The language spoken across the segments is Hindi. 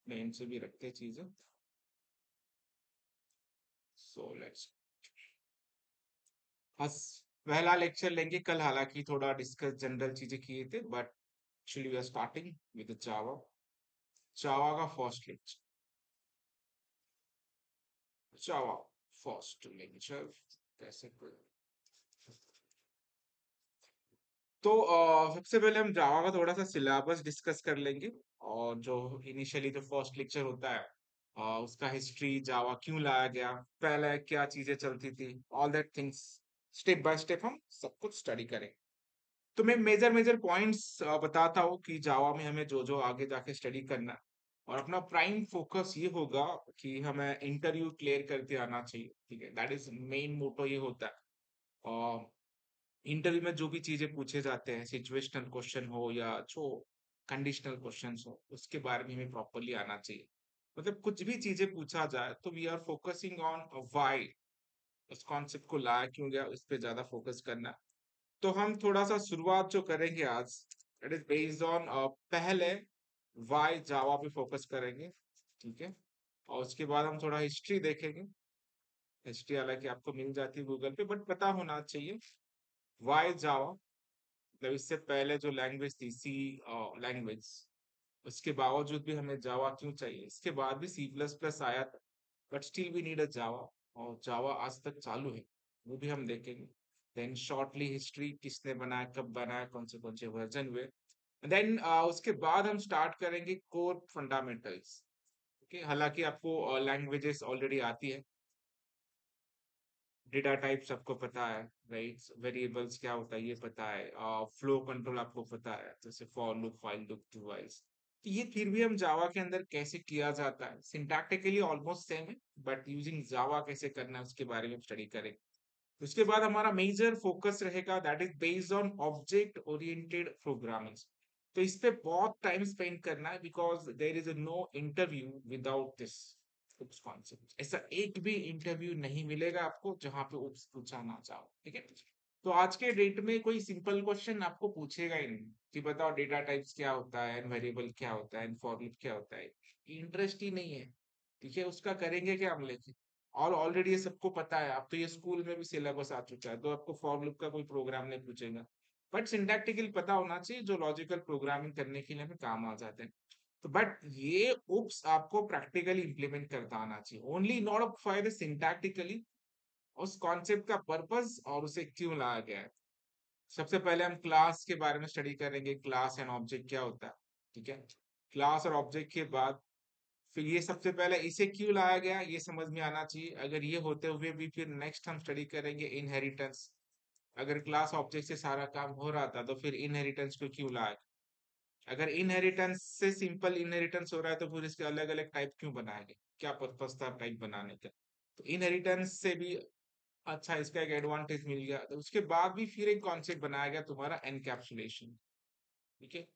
नेम से भी रखते हैं चीजें। सो लेट्स बस पहला लेक्चर लेंगे कल, हालांकि थोड़ा डिस्कस जनरल चीजें किए थे, but actually we are starting with Java. Java का first lecture, Java first lecture कैसे करें? तो सबसे पहले हम जावा का थोड़ा सा सिलेबस डिस्कस कर लेंगे, और जो इनिशियली जो फर्स्ट लेक्चर होता है उसका हिस्ट्री, जावा क्यों लाया गया, पहले क्या चीजें चलती थी, all that things step by step हम सब कुछ स्टडी करें। तो मैं मेजर मेजर पॉइंट्स बताता हूँ कि जावा में हमें जो जो आगे जाके स्टडी करना है। और अपना प्राइम फोकस ये होगा कि हमें इंटरव्यू क्लियर करके आना चाहिए, ठीक है, दैट इज मेन मोटो ये होता है। और इंटरव्यू में जो भी चीजें पूछे जाते हैं, सिचुएशनल क्वेश्चन हो या जो कंडीशनल क्वेश्चन हो, उसके बारे में हमें प्रॉपरली आना चाहिए। मतलब कुछ भी चीजें पूछा जाए तो we are focusing on why, उस कॉन्सेप्ट को लाया क्यों गया, उस पर ज्यादा फोकस करना। तो हम थोड़ा सा शुरुआत जो करेंगे आज, इट इज बेस्ड ऑन पहले वाई जावा पे फोकस करेंगे, ठीक है। और उसके बाद हम थोड़ा हिस्ट्री देखेंगे। हिस्ट्री हालांकि आपको मिल जाती है गूगल पे, बट पता होना चाहिए वाई जावा, मतलब इससे पहले जो लैंग्वेज थी सी लैंग्वेज, उसके बावजूद भी हमें जावा क्यों चाहिए। इसके बाद भी सी प्लस प्लस आया था, but still we need a Java, और जावा आज तक चालू है, वो भी हम देखेंगे। देन शॉर्टली हिस्ट्री, किसने बनाया, कब बनाया, कौन से वर्जन हुए। देन उसके बाद हम स्टार्ट करेंगे कोर फंडामेंटल्स। ओके, हालांकि आपको लैंग्वेजेस ऑलरेडी आती है, डेटा टाइप सबको पता है, राइट, वेरिएबल्स क्या होता है ये पता है, फ्लो कंट्रोल आपको पता है, जैसे for loop, while loop, do whiles. तो ये फिर भी हम जावा के अंदर कैसे किया जाता है, सिंटैक्टिकली ऑलमोस्ट सेम है, बट यूजिंग जावा कैसे करना है उसके बारे में स्टडी करें। उसके बाद हमारा मेजर फोकस रहेगा, that is based on object oriented programming. तो इस पे बहुत टाइम स्पेंड करना है, because there is no interview without this OOPs concept. ऐसा एक भी इंटरव्यू नहीं मिलेगा आपको जहां पे उप्स पूछा ना चाहो, ठीक है। तो आज के डेट में कोई सिंपल क्वेश्चन आपको पूछेगा ही नहीं कि बताओ डेटा टाइप्स क्या होता है, वेरिएबल क्या होता है, फॉर लूप क्या होता है। इंटरेस्ट ही नहीं है, ठीक है, उसका करेंगे क्या हम लेके। और ऑलरेडी ये सबको पता है, अब तो ये स्कूल में भी सिलेबस आ चुका है, तो आपको फॉर लूप का कोई प्रोग्राम नहीं पूछेगा। बट सिंटैक्टिकली पता होना चाहिए, जो लॉजिकल प्रोग्रामिंग करने के लिए हमें काम आ जाते हैं। तो बट ये उप्स आपको प्रैक्टिकली इंप्लीमेंट करता आना चाहिए, only not for the syntactically, उस कॉन्सेप्ट का पर्पस और उसे क्यों लाया गया है। सबसे पहले हम क्लास के बारे में स्टडी करेंगे, क्लास एंड ऑब्जेक्ट क्या होता है, ठीक है। क्लास और ऑब्जेक्ट के बाद फिर ये सबसे पहले इसे क्यों लाया गया ये समझ में आना चाहिए। अगर ये होते हुए भी फिर नेक्स्ट हम स्टडी करेंगे इनहेरिटेंस। अगर क्लास ऑब्जेक्ट से सारा काम हो रहा था तो फिर इनहेरिटेंस को क्यों लाया। अगर इनहेरिटेंस से सिंपल इनहेरिटेंस हो रहा है तो फिर इसके अलग अलग टाइप क्यों बनाए गए, क्या पर्पस था टाइप बनाने का। तो इनहेरिटेंस से भी अच्छा इसका एक एडवांटेज मिल गया, तो उसके बाद भी फिर एक कॉन्सेप्ट बनाया गया तुम्हारा एनकैप्सुलेशन, ठीक है।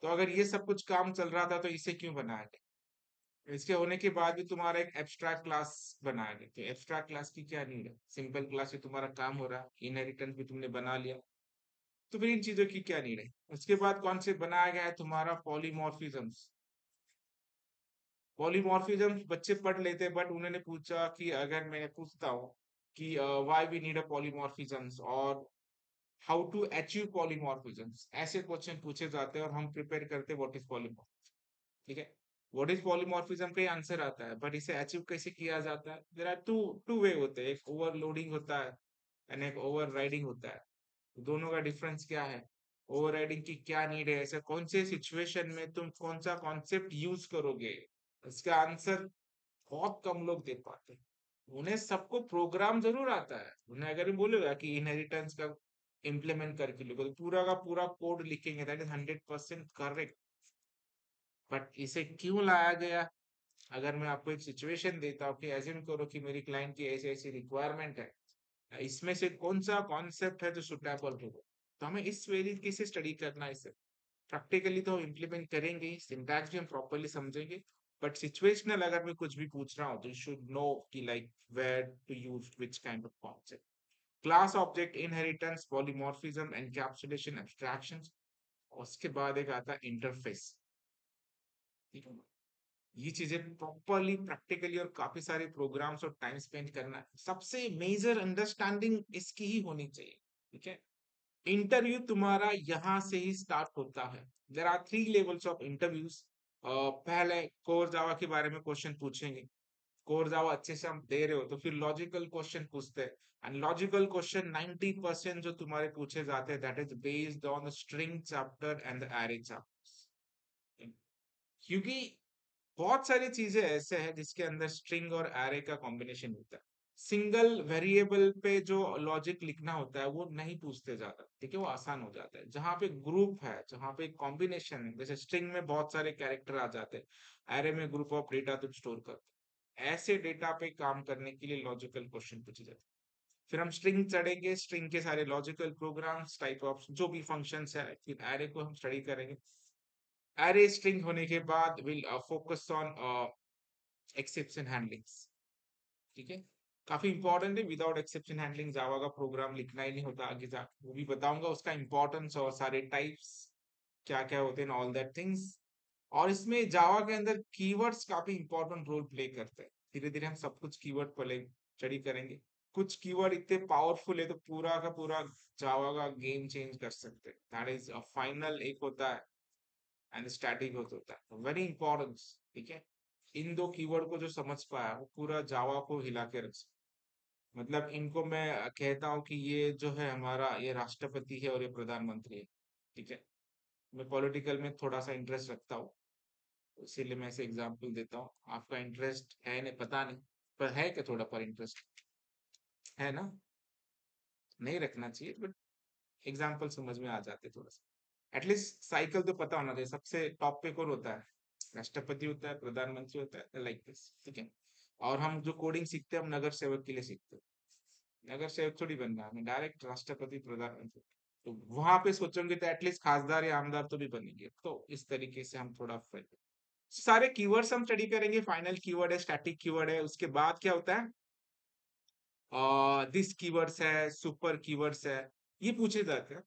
तो अगर ये सब कुछ काम चल रहा था तो इसे क्यों बनाया गया। इसके होने के बाद भी तुम्हारा एक एब्स्ट्रैक्ट क्लास बनाया गया, तो एब्स्ट्रैक्ट क्लास की क्या नीड है, सिंपल क्लास से तुम्हारा काम हो रहा है, इनहेरिटेंस भी तुमने बना लिया, तो फिर इन चीजों की क्या नीड है। उसके बाद कॉन्सेप्ट बनाया गया है तुम्हारा पॉलीमॉर्फिज्म्स। पॉलीमॉर्फिज्म बच्चे पढ़ लेते हैं, बट उन्होंने पूछा कि अगर मैं पूछता हूँ कि व्हाई वी नीड अ पॉलीमॉर्फिज्म्स और हाउ टू अचीव पॉलीमॉर्फिज्म्स, ऐसे क्वेश्चन पूछे जाते हैं और हम प्रिपेयर करते हैं व्हाट इज पॉलीमॉर्फिज्म, ठीक है। व्हाट इज पॉलीमॉर्फिज्म का आंसर आता है, बट इसे अचीव कैसे किया जाता है, there are two two way होते हैं, एक ओवरलोडिंग होता है एंड एक ओवर राइडिंग होता है। दोनों का डिफरेंस क्या है, ओवर राइडिंग की क्या नीड है, ऐसे कौन से सिचुएशन में तुम कौन सा कॉन्सेप्ट यूज करोगे, इसका आंसर बहुत कम लोग दे पाते हैं। उन्हें सबको प्रोग्राम जरूर आता है, उन्हें अगर बोलेगा कि इनहेरिटेंस का इम्प्लीमेंट करके लिखो तो पूरा का पूरा कोड लिखेंगे, दैट इज 100% करेक्ट। बट इसे क्यों लाया गया, अगर मैं आपको एक सिचुएशन देता हूँ कि एज्यूम करो कि मेरी क्लाइंट की ऐसी ऐसी रिक्वायरमेंट है, इसमें से कौन सा कॉन्सेप्ट है जो सुटेबल होगा, तो हमें इस तरीके से स्टडी करना है इसे। प्रैक्टिकली तो इम्प्लीमेंट करेंगे ही, सिंटैक्स भी हम प्रॉपरली समझेंगे, बट सिचुएशनल अगर मैं कुछ भी पूछ रहा हूँ तो यू शुड नो कि like where to use which kind of concept. Class object inheritance polymorphism encapsulation abstractions, उसके बाद एक आता है इंटरफेस, ठीक है। ये चीजें प्रॉपरली प्रैक्टिकली और काफी सारे प्रोग्राम्स और टाइम स्पेंड करना है, सबसे मेजर अंडरस्टैंडिंग इसकी ही होनी चाहिए। ठीक है, इंटरव्यू तुम्हारा यहाँ से ही स्टार्ट होता है। There are 3 levels of interviews. पहले कोर जावा के बारे में क्वेश्चन पूछेंगे, कोर जावा अच्छे से हम दे रहे हो तो फिर लॉजिकल क्वेश्चन पूछते हैं। एंड लॉजिकल क्वेश्चन 90% जो तुम्हारे पूछे जाते हैं that is based on string chapter and the array chapter. क्योंकि बहुत सारी चीजें ऐसे हैं जिसके अंदर स्ट्रिंग और एरे का कॉम्बिनेशन होता है। सिंगल वेरिएबल पे जो लॉजिक लिखना होता है वो नहीं पूछते ज्यादा, ठीक है, वो आसान हो जाता है। जहां पे ग्रुप है, जहां पे कॉम्बिनेशन है, जैसे स्ट्रिंग में बहुत सारे कैरेक्टर आ जाते हैं, एरे में ग्रुप ऑफ डेटा तुम स्टोर करते हो, ऐसे डेटा पे काम करने के लिए लॉजिकल क्वेश्चन पूछे जाते हैं। फिर हम स्ट्रिंग चढ़ेंगे, स्ट्रिंग के सारे लॉजिकल प्रोग्राम्स, टाइप ऑफ जो भी फंक्शंस है, फिर एरे को हम स्टडी करेंगे। एरे स्ट्रिंग होने के बाद will focus on exception handlings. ठीक है, काफी इंपॉर्टेंट है। विदाउट एक्सेप्शन हैंडलिंग जावा का प्रोग्राम लिखना ही नहीं होता। आगे जा वो भी बताऊंगा उसका इंपॉर्टेंस और सारे टाइप्स क्या क्या होते हैं, ऑल दैट थिंग्स। और इसमें जावा के अंदर कीवर्ड्स काफी इंपॉर्टेंट रोल प्ले करते हैं। धीरे धीरे हम सब कुछ कीवर्ड पहले स्टडी करेंगे। कुछ कीवर्ड इतने पावरफुल है तो पूरा का पूरा जावा का गेम चेंज कर सकते हैं। दैट इज फाइनल एक होता है एंड स्टैटिक होता है, वेरी इंपॉर्टेंट। ठीक है, इन दो कीवर्ड को जो समझ पाया वो पूरा जावा को हिला के रख सकता। मतलब इनको मैं कहता हूँ कि ये जो है हमारा, ये राष्ट्रपति है और ये प्रधानमंत्री है। ठीक है, मैं पॉलिटिकल में थोड़ा सा इंटरेस्ट रखता हूँ, इसीलिए मैं ऐसे एग्जांपल देता हूँ। आपका इंटरेस्ट है नहीं, पता नहीं, पर है क्या थोड़ा पर इंटरेस्ट, है ना? नहीं रखना चाहिए, बट एग्जाम्पल समझ में आ जाते थोड़ा सा। एटलीस्ट साइकिल तो पता होना चाहिए, सबसे टॉप पे कौन होता है? राष्ट्रपति होता है, प्रधानमंत्री होता है, लाइक दिस। ठीक है, और हम जो कोडिंग सीखते हैं हम नगर सेवक के लिए सीखते हैं। नगर सेवक थोड़ी बनना है, डायरेक्ट राष्ट्रपति प्रधानमंत्री। तो वहां पे सोचेंगे तो एटलीस्ट खासदार या आमदार तो भी बनेंगे। तो इस तरीके से हम थोड़ा सारे कीवर्ड्स हम स्टडी करेंगे। फाइनल कीवर्ड है, स्टैटिक कीवर्ड है। उसके बाद क्या होता है, दिस कीवर्ड्स है, सुपर कीवर्ड्स है, ये पूछे जाते हैं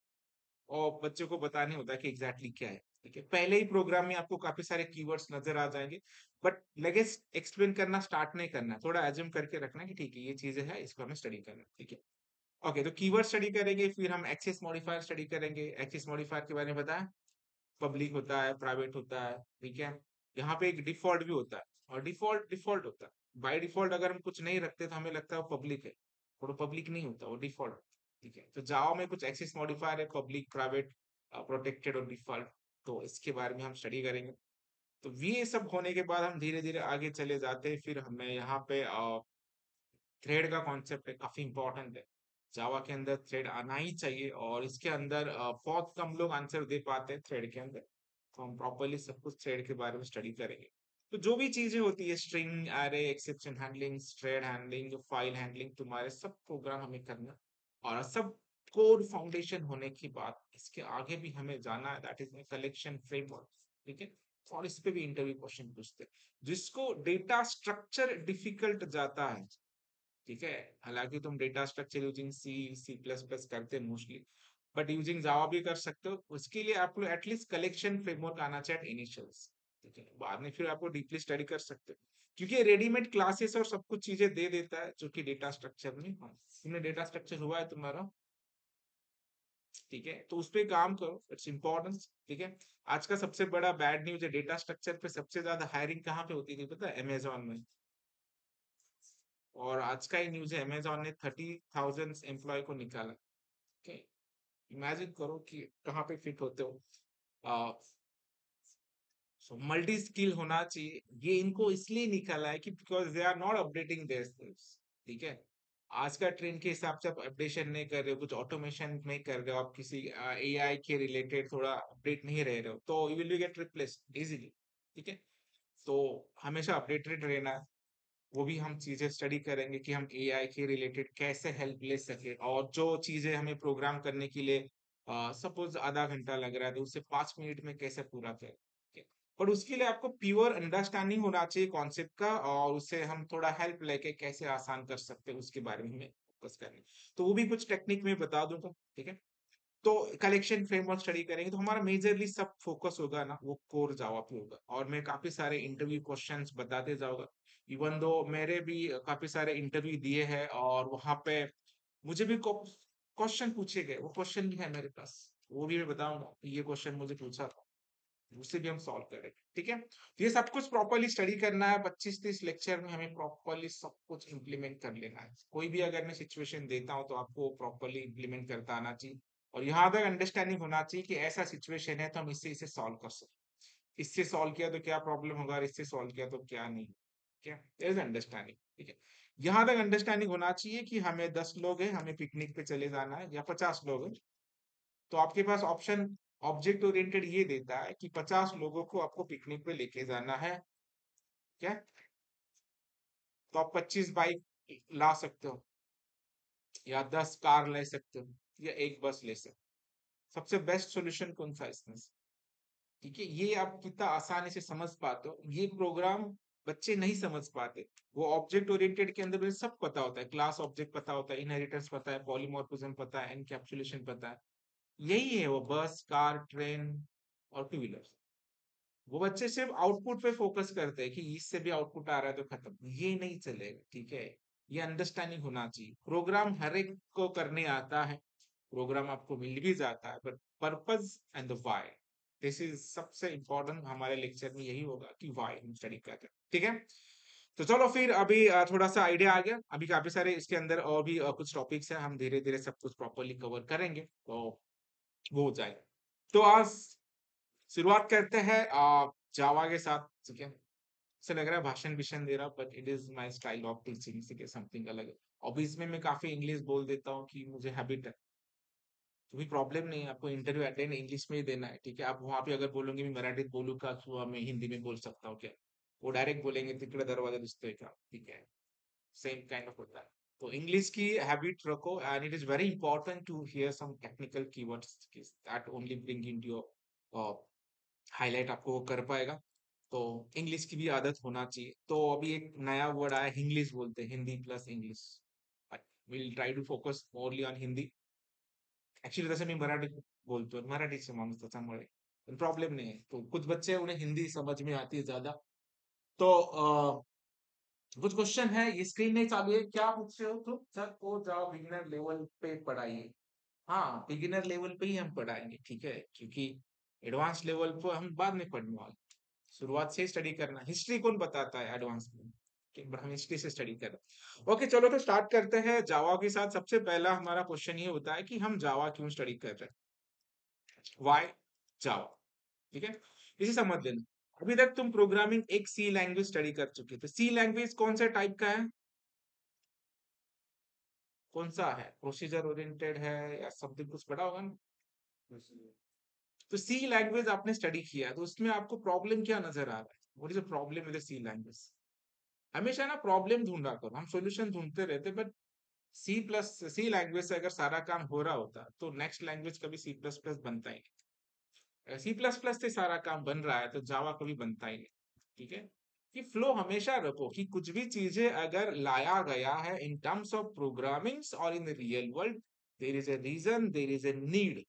और बच्चों को बताने होता है कि एग्जैक्टली क्या है। ठीक है, पहले ही प्रोग्राम में आपको काफी सारे कीवर्ड्स नजर आ जाएंगे, बट लगे एक्सप्लेन करना स्टार्ट नहीं करना, थोड़ा एज्यूम करके रखना कि ठीक है ये चीजें है, इसको हमें स्टडी करना है। ठीक है, ओके, तो कीवर्ड स्टडी करेंगे, फिर हम एक्सेस मॉडिफायर स्टडी करेंगे। एक्सेस मॉडिफायर के बारे में बताएं, पब्लिक होता है, प्राइवेट होता है। ठीक है, यहाँ पे एक डिफॉल्ट भी होता है, और डिफॉल्ट डिफॉल्ट होता है। बाय डिफॉल्ट अगर हम कुछ नहीं रखते तो हमें लगता है वो पब्लिक है, और वो पब्लिक नहीं होता, वो डिफॉल्ट। ठीक है, तो जावा में कुछ एक्सेस मॉडिफायर है, पब्लिक, प्राइवेट, प्रोटेक्टेड और डिफॉल्ट। तो इसके बारे में हम स्टडी करेंगे। तो ये सब होने के बाद हम धीरे धीरे आगे चले जाते हैं। फिर हमें यहाँ पे थ्रेड का कॉन्सेप्ट है, काफी इंपॉर्टेंट है। जावा के अंदर थ्रेड आना ही चाहिए, और इसके अंदर बहुत कम लोग आंसर दे पाते हैं थ्रेड के अंदर। तो हम प्रॉपरली सब कुछ थ्रेड के बारे में स्टडी करेंगे। तो जो भी चीजें होती है, string, array, exception handling, thread handling, file handling, तुम्हारे सब प्रोग्राम हमें करना। और सब कोर फाउंडेशन होने के बाद इसके आगे भी हमें जाना है, दैट इज कलेक्शन फ्रेमवर्क। ठीक है, और इस पे भी इंटरव्यू क्वेश्चन पूछते हैं। जिसको डेटा स्ट्रक्चर डिफिकल्ट जाता है, ठीक है, हालांकि तुम data structure using C, C plus plus करते हैं मोस्टली, बट यूजिंग जावा भी कर सकते हो। उसके लिए आपको एटलीस्ट कलेक्शन फ्रेमवर्क आना चाहिए इनिशियल्स। ठीक है, बाद में फिर आपको डीपली स्टडी कर सकते हो, क्योंकि रेडीमेड क्लासेस और सब कुछ चीजें दे देता है जो कि डेटा स्ट्रक्चर में। हाँ, तुमने डेटा स्ट्रक्चर हुआ है तुम्हारा? ठीक है, तो उस पर काम करो, इट्स इंपॉर्टेंट। ठीक है, आज का सबसे बड़ा बैड न्यूज है, डेटा स्ट्रक्चर पे सबसे ज्यादा हायरिंग कहाँ पे होती थी पता है? अमेजोन में। और आज का ही न्यूज है, अमेजोन ने 30,000 एम्प्लॉय को निकाला। ओके, इमेजिन करो कि कहाँ पे फिट होते हो। सो मल्टी स्किल होना चाहिए। ये इनको इसलिए निकाला है कि because they are not updating their skills. ठीक है, आज का ट्रेंड के हिसाब से आप अपडेशन नहीं कर रहे हो, कुछ ऑटोमेशन नहीं कर रहे हो, आप किसी एआई के रिलेटेड थोड़ा अपडेट नहीं रह रहे हो, तो you will be gate replaced easily. ठीक है, तो हमेशा अपडेटेड रहना है। वो भी हम चीजें स्टडी करेंगे कि हम एआई के रिलेटेड कैसे हेल्प ले सके, और जो चीजें हमें प्रोग्राम करने के लिए सपोज आधा घंटा लग रहा है तो उसे 5 मिनट में कैसे पूरा करें। पर उसके लिए आपको प्योर अंडरस्टैंडिंग होना चाहिए कॉन्सेप्ट का, और उससे हम थोड़ा हेल्प लेके कैसे आसान कर सकते हैं उसके बारे में हमें फोकस करना। तो वो भी कुछ टेक्निक में बता दूंगा। ठीक है, तो कलेक्शन फ्रेमवर्क स्टडी करेंगे तो हमारा मेजरली सब फोकस होगा ना वो कोर जावा पे होगा। और मैं काफी सारे इंटरव्यू क्वेश्चंस बताते जाऊंगा, इवन दो मेरे भी काफी सारे इंटरव्यू दिए हैं और वहां पे मुझे भी क्वेश्चन पूछे गए, वो क्वेश्चन भी है मेरे पास, वो भी मैं बताऊंगा ये क्वेश्चन मुझे पूछा था, उससे भी हम सॉल्व करेंगे। ठीक है, तो ये सब कुछ प्रॉपरली स्टडी करना है, 25-30 लेक्चर में हमें प्रॉपरली सब कुछ इम्प्लीमेंट कर लेना है। कोई भी अगर मैं सिचुएशन देता हूँ तो आपको प्रॉपरली इम्प्लीमेंट करता आना चाहिए, और यहाँ तक अंडरस्टैंडिंग होना चाहिए कि ऐसा सिचुएशन है तो हम इससे इसे सॉल्व कर सकते, इससे सॉल्व किया तो क्या प्रॉब्लम होगा और इससे सॉल्व किया तो क्या नहीं, क्या इज अंडरस्टैंडिंग। ठीक है, यहाँ तक अंडरस्टैंडिंग होना चाहिए कि हमें 10 लोग हैं, हमें पिकनिक पे चले जाना है, या 50 लोग हैं, तो आपके पास ऑप्शन ऑब्जेक्ट ओरिएंटेड ये देता है कि 50 लोगों को आपको पिकनिक पे लेके जाना है, क्या तो आप 25 बाइक ला सकते हो, या 10 कार ले सकते हो, या एक बस ले सकते हो। सबसे बेस्ट सॉल्यूशन कौन सा है इसमें से? ठीक है, ये आप कितना आसानी से समझ पाते हो, ये प्रोग्राम बच्चे नहीं समझ पाते। वो ऑब्जेक्ट ओरिएंटेड के अंदर मुझे सब पता होता है, क्लास ऑब्जेक्ट पता होता है, इनहेरिटेंस पता है, पॉलीमॉर्फिज्म पता है, एनकैप्सुलेशन पता है, यही है वो बस कार ट्रेन और टू व्हीलर। वो बच्चे सिर्फ आउटपुट पे फोकस करते हैं कि इससे भी आउटपुट आ रहा है तो खत्म, ये नहीं चलेगा। ठीक है, ये अंडरस्टैंडिंग होना चाहिए। प्रोग्राम हर एक को करने आता है, प्रोग्राम आपको मिल भी जाता है, but purpose and the why, this is सबसे इंपॉर्टेंट। हमारे लेक्चर में यही होगा कि व्हाई हम स्टडी कर रहे हैं। ठीक है, तो चलो फिर अभी थोड़ा सा आइडिया आ गया, अभी काफी सारे इसके अंदर और भी कुछ टॉपिक्स हैं, हम धीरे धीरे सब कुछ प्रॉपरली कवर करेंगे तो वो हो जाएगा। तो आज शुरुआत करते हैं जावा के साथ। ठीक है, ऐसा लग रहा है भाषण भीषण दे रहा, but it is my style of teaching, ठीक है, समथिंग अलग है। और बीच में मैं काफी इंग्लिश बोल देता हूँ कि मुझे हैबिट है, कोई प्रॉब्लम नहीं है, आपको इंटरव्यू अटेंड इंग्लिश में ही देना है। ठीक है, आप वहां पे अगर बोलोगे मैं मराठीत बोलू का तो मैं हिंदी में बोल सकता हूँ क्या, वो डायरेक्ट बोलेंगे तिकडे दरवाजा दिसतोय का। ठीक है, सेम काइंड ऑफ होता है। तो इंग्लिश की हैबिट रखो, and it is very important to hear some technical keywords that only bring in your highlight, आपको वो कर पाएगा। तो इंग्लिश की भी आदत होना चाहिए। तो अभी एक नया वर्ड आया, इंग्लिश बोलते हैं, Hindi plus English. Will try to focus morely on Hindi. Actually तसं मी मराठी बोलतोय, मराठीचे माणूस त्याच्यामुळे प्रॉब्लेम नाही है। तो कुछ बच्चे उन्हें हिंदी समझ में आती है ज्यादा। तो कुछ क्वेश्चन है, ये स्क्रीन नहीं चालू है, क्या पूछ रहे हो तुम? सर को जाओ बिगिनर लेवल पे पढ़ाइए। हाँ, बिगिनर लेवल पे ही हम पढ़ाएंगे, ठीक है, क्योंकि एडवांस लेवल पर हम बाद में पढ़ने वाले, शुरुआत से ही स्टडी करना। हिस्ट्री कौन बताता है एडवांस में, कि हम हिस्ट्री से स्टडी कर रहे हैं। ओके, चलो तो स्टार्ट करते हैं जावा के साथ। सबसे पहला हमारा क्वेश्चन ये होता है कि हम जावा क्यों स्टडी कर रहे हैं, वाई जावा। ठीक है, इसे समझ लेना। अभी तक तुम प्रोग्रामिंग एक सी लैंग्वेज स्टडी कर चुके, तो सी लैंग्वेज कौन सा टाइप का है, कौन सा है, प्रोसीजर ओरिएंटेड है या समथिंग, कुछ पढ़ा होगा ना। तो सी लैंग्वेज आपने स्टडी किया है, तो उसमें आपको प्रॉब्लम क्या नजर आ रहा है, what is the problem with C language? हमेशा ना प्रॉब्लम ढूंढा करो, हम सॉल्यूशन ढूंढते रहते, बट सी लैंग्वेज से अगर सारा काम हो रहा होता तो नेक्स्ट लैंग्वेज कभी सी प्लस प्लस बनता ही नहीं। सी प्लस प्लस से सारा काम बन रहा है तो जावा कभी बनता ही नहीं। ठीक है, कि फ्लो हमेशा रखो कि कुछ भी चीजें अगर लाया गया है इन टर्म्स ऑफ प्रोग्रामिंग और in the real world, there is a reason, there is a need,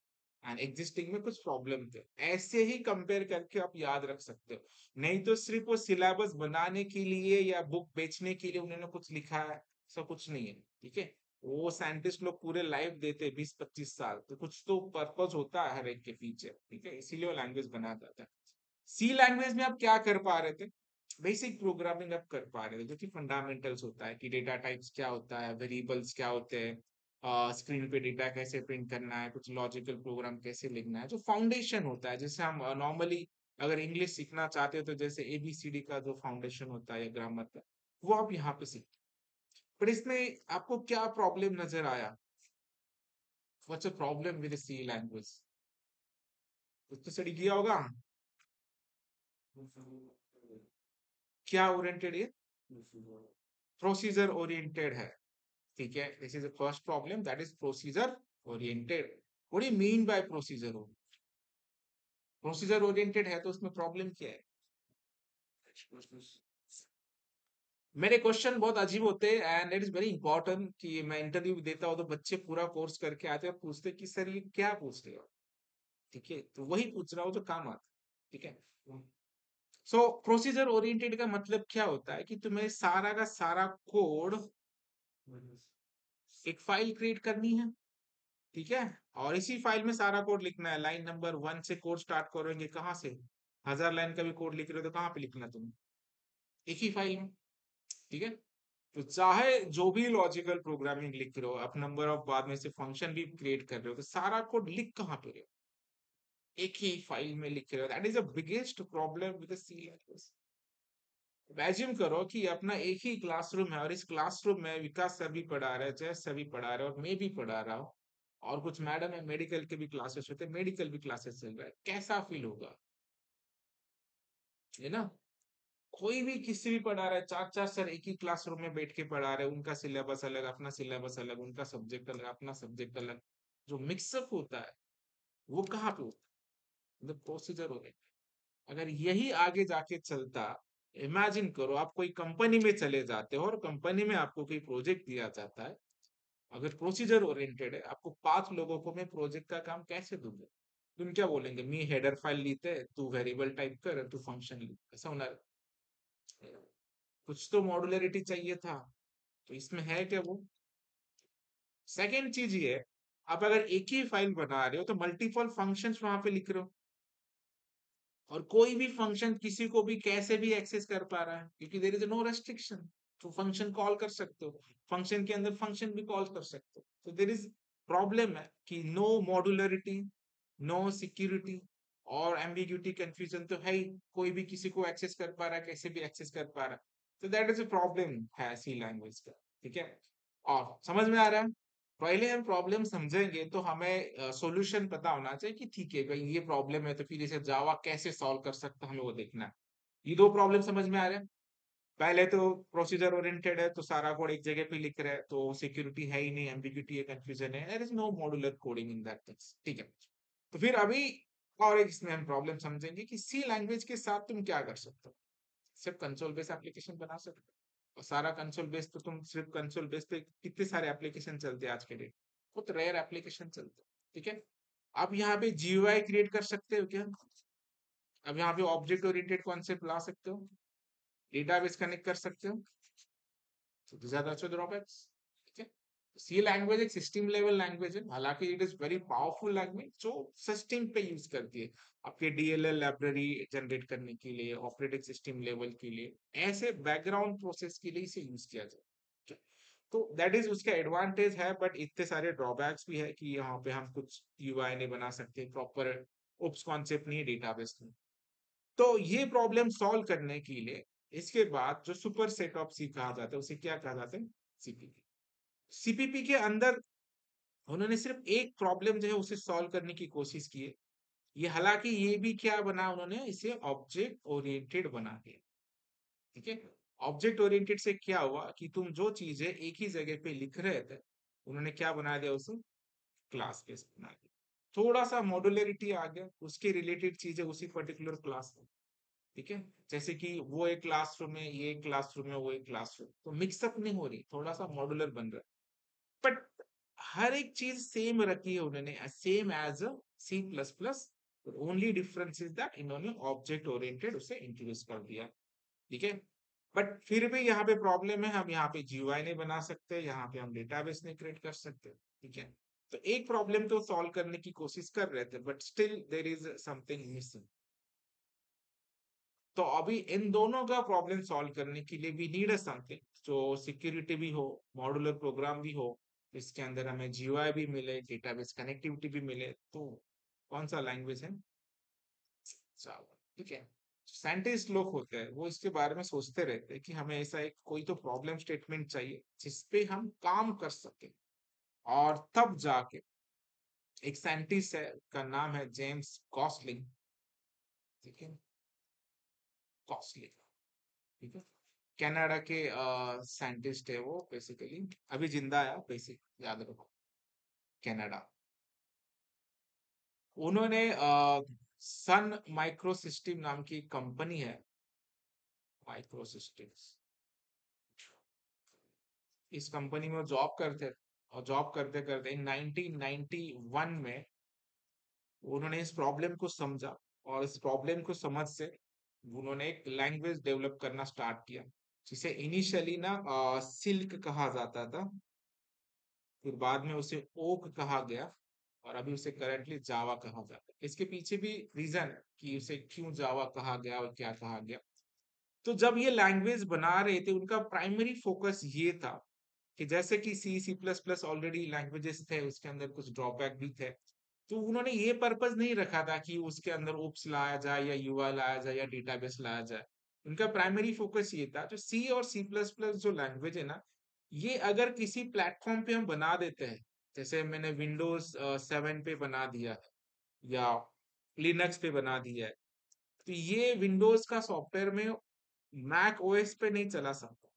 and existing में कुछ प्रॉब्लम थे, ऐसे ही कंपेयर करके आप याद रख सकते हो। नहीं तो सिर्फ वो सिलेबस बनाने के लिए या बुक बेचने के लिए उन्होंने कुछ लिखा है, सब कुछ नहीं है। ठीक है, वो साइंटिस्ट लोग पूरे लाइफ देते 20-25 साल, तो कुछ तो पर्पस होता है हर एक के पीछे। ठीक है, इसीलिए वो लैंग्वेज बनाया जाता है। सी लैंग्वेज में आप क्या कर पा रहे थे, बेसिक प्रोग्रामिंग आप कर पा रहे थे, जो कि फंडामेंटल्स होता है कि डेटा टाइप्स क्या होता है, वेरिएबल्स क्या होते हैं, स्क्रीन पे डेटा कैसे प्रिंट करना है, कुछ लॉजिकल प्रोग्राम कैसे लिखना है, जो फाउंडेशन होता है, जैसे हम नॉर्मली अगर इंग्लिश सीखना चाहते हो तो जैसे एबीसीडी का जो फाउंडेशन होता है या ग्रामर का, वो आप यहाँ पे सीखते। पर इसमें आपको क्या प्रॉब्लम नजर आया, what's a problem with C language? कुछ तो स्टडी किया होगा, क्या ओरिएंटेड है, प्रोसीजर ओरिएंटेड है। ठीक है, this is the first problem, that is procedure oriented. What do you mean by procedure? Procedure oriented है तो उसमें प्रॉब्लम क्या है? मेरे क्वेश्चन बहुत अजीब होते हैं and it is very important कि मैं इंटरव्यू देता हूँ तो बच्चे पूरा कोर्स करके आते हैं और पूछते हैं कि सर ये क्या पूछ रहे हो, ठीक है, तो वही पूछ रहा हूँ जो काम आता है, ठीक है। सो प्रोसीजर ओरिएंटेड का मतलब क्या होता है कि तुम्हें सारा का सारा कोड एक फाइल क्रिएट करनी है, ठीक है, और इसी फाइल में सारा कोड लिखना है। लाइन नंबर 1 से कोड स्टार्ट करोगे, कहाँ से? 1000 लाइन का भी कोड लिख रहे हो तो कहाँ पे लिखना तुम्हें? एक ही फाइल में, ठीक है। तो चाहे जो भी लॉजिकल प्रोग्रामिंग लिख रहे हो, आप नंबर ऑफ बाद में से फंक्शन भी क्रिएट कर रहे हो, तो सारा कोड लिख कहाँ पे रहे हो? एक ही फाइल में लिख रहे हो। That is the biggest problem with C language. Imagine करो कि अपना एक ही क्लासरूम है और इस क्लासरूम में विकास सर भी पढ़ा रहे हैं, जय सर भी पढ़ा रहे हैं और मैं भी पढ़ा रहा हूँ, और कुछ मैडम है मेडिकल के भी क्लासेस होते हैं, मेडिकल भी क्लासेस चल रहा है, कैसा फील होगा, है ना? कोई भी किसी भी पढ़ा रहा है, चार चार सर एक ही क्लासरूम में बैठ के पढ़ा रहे हैं, उनका सिलेबस अलग, अपना सिलेबस अलग, उनका सब्जेक्ट अलग, अपना सब्जेक्ट अलग, जो मिक्सअप होता है वो कहाँ पे होता है? मतलब प्रोसीजर हो गया। अगर यही आगे जाके चलता, इमेजिन करो आप कोई कंपनी में चले जाते हो और कंपनी में आपको कोई प्रोजेक्ट दिया जाता है, अगर प्रोसीजर ओरिएंटेड है, आपको 5 लोगों को मैं प्रोजेक्ट का काम कैसे दूंगा? तुम क्या बोलेंगे? मी हेडर फाइल लिखते, तू वेरिएबल टाइप कर, तू फंक्शन लिख, ऐसा होना है। कुछ तो मॉड्युलरिटी चाहिए था, तो इसमें है क्या वो? सेकेंड चीज ये है, आप अगर एक ही फाइल बना रहे हो तो मल्टीपल फंक्शंस वहां पे लिख रहे हो, और कोई भी फंक्शन किसी को भी कैसे भी एक्सेस कर पा रहा है, क्योंकि देयर इज नो रेस्ट्रिक्शन। तो फंक्शन कॉल कर सकते हो, फंक्शन के अंदर फंक्शन भी कॉल कर सकते हो, तो देयर इज प्रॉब्लम है कि नो मॉड्युलरिटी, नो सिक्योरिटी और एम्बिग्यूटी, कंफ्यूजन तो है ही, कोई भी किसी को एक्सेस कर पा रहा है, कैसे भी एक्सेस कर पा रहा है। तो दैट इज अ प्रॉब्लम है सी लैंग्वेज का, ठीक है। और समझ में आ रहा है? पहले हम प्रॉब्लम समझेंगे तो हमें सॉल्यूशन पता होना चाहिए कि ठीक है भाई ये प्रॉब्लम है, तो फिर इसे जावा कैसे सॉल्व कर सकता है, हमें वो देखना है। ये दो प्रॉब्लम समझ में आ रहे हैं? पहले तो प्रोसीजर ओरिएंटेड है तो सारा कोड एक जगह पे लिख रहे हैं, तो सिक्योरिटी है ही नहीं, एम्बिग्यूटी है, कंफ्यूजन है, there is no modular coding in that things, ठीक है। तो फिर अभी और एक इसमें हम प्रॉब्लम समझेंगे कि सी लैंग्वेज के साथ तुम क्या कर सकते हो। सिर्फ कंसोल बेस्ड एप्लीकेशन बना सकते हो, और सारा कंसोल बेस्ड, तो तुम सिर्फ कंसोल बेस्ड पे कितने सारे एप्लीकेशन चलते हैं आज के डेट, बहुत रेयर एप्लीकेशन चलते हैं, ठीक है। आप यहाँ पे जीयूआई क्रिएट कर सकते हो क्या? अब यहाँ पे ऑब्जेक्ट ओरिएंटेड कॉन्सेप्ट ला सकते हो, डेटाबेस कनेक्ट कर सकते हो, तो these are the also drawbacks, ठीक है। सी लैंग्वेज एक सिस्टम लेवल लैंग्वेज है, हालांकि it is very powerful language जो सिस्टम पे यूज करती है, आपके डीएलएल लाइब्रेरी जनरेट करने के लिए, ऑपरेटिंग सिस्टम लेवल के लिए, ऐसे बैकग्राउंड प्रोसेस के लिए इसे यूज किया जाए, ठीक है? तो दैट इज उसका एडवांटेज है, बट इतने सारे ड्रॉबैक्स भी है कि यहाँ पे हम कुछ यूआई नहीं बना सकते, प्रॉपर ओप्स कॉन्सेप्ट नहीं है डेटाबेस में। तो ये प्रॉब्लम सॉल्व करने के लिए इसके बाद जो सुपर सेट ऑफ सी कहा जाता है, उसे क्या कहा जाता है? सीपीपी। सीपीपी के अंदर उन्होंने सिर्फ एक प्रॉब्लम जो है उसे सॉल्व करने की कोशिश की है। ये हालांकि ये भी क्या बना, उन्होंने इसे ऑब्जेक्ट ओरिएंटेड बना दिया, ठीक है। ऑब्जेक्ट ओरिएंटेड से क्या हुआ कि तुम जो चीजें एक ही जगह पे लिख रहे थे, उन्होंने क्या बना दिया, उसे क्लास बेस्ड बना दिया। थोड़ा सा मॉड्युलरिटी आ गया, उसके रिलेटेड चीजें उसी पर्टिकुलर क्लास में, ठीक है। जैसे कि वो एक क्लासरूम है, ये एक क्लासरूम है, वो एक क्लासरूम, तो मिक्सअप नहीं हो रही, थोड़ा सा मॉड्यूलर बन रहा है, बट हर एक चीज सेम रखी है उन्होंने, same as a C plus plus. Only difference is that इन्होंने ऑब्जेक्ट ओरिएंटेड उसे इंट्रोड्यूस कर दिया, ठीक है। बट फिर भी यहाँ पे प्रॉब्लम है, हम यहाँ पे जीयूआई नहीं बना सकते, यहाँ पे हम डेटाबेस नहीं क्रिएट कर सकते, ठीक है। तो एक प्रॉब्लम तो सॉल्व करने की कोशिश कर रहे थे, but still there is something missing. तो अभी इन दोनों का प्रॉब्लम सॉल्व करने के लिए वी नीड अ समथिंग जो सिक्योरिटी भी हो, मॉड्यूलर प्रोग्राम भी हो, इसके अंदर हमें जीयूआई भी मिले, डेटाबेस कनेक्टिविटी भी मिले, तो कौन सा लैंग्वेज है? जावा, ठीक है। साइंटिस्ट लोग होते हैं वो इसके बारे में सोचते रहते हैं कि हमें ऐसा एक कोई तो प्रॉब्लम स्टेटमेंट चाहिए जिसपे हम काम कर सके, और तब जाके एक साइंटिस्ट है, उसका नाम है जेम्स गॉसलिंग, ठीक है, गॉसलिंग, ठीक है। कनाडा के साइंटिस्ट है वो, बेसिकली अभी जिंदा है, बेसिक याद रखो, कनाडा। उन्होंने सन माइक्रो सिस्टम नाम की कंपनी है, माइक्रो सिस्टम्स, इस कंपनी में वो जॉब करते थे, और जॉब करते करते इन 1991 में उन्होंने इस प्रॉब्लम को समझा, और इस प्रॉब्लम को समझ से उन्होंने एक लैंग्वेज डेवलप करना स्टार्ट किया, जिसे इनिशियली ना सिल्क कहा जाता था, फिर बाद में उसे ओक कहा गया, और अभी उसे करंटली जावा कहा जाता है। इसके पीछे भी रीजन है कि उसे क्यों जावा कहा गया और क्या कहा गया। तो जब ये लैंग्वेज बना रहे थे, उनका प्राइमरी फोकस ये था कि जैसे कि C C plus plus already languages थे, उसके अंदर कुछ ड्रॉबैक भी थे, तो उन्होंने ये पर्पस नहीं रखा था कि उसके अंदर ओप्स लाया जाए या यूआई लाया जाए या डेटाबेस लाया जाए। उनका प्राइमरी फोकस ये था, जो सी और सी प्लस प्लस जो लैंग्वेज है ना, ये अगर किसी प्लेटफॉर्म पे हम बना देते हैं, जैसे मैंने विंडोज 7 पे बना दिया है या लिनक्स पे बना दिया है, तो ये विंडोज का सॉफ्टवेयर में मैक ओएस पे नहीं चला सकता,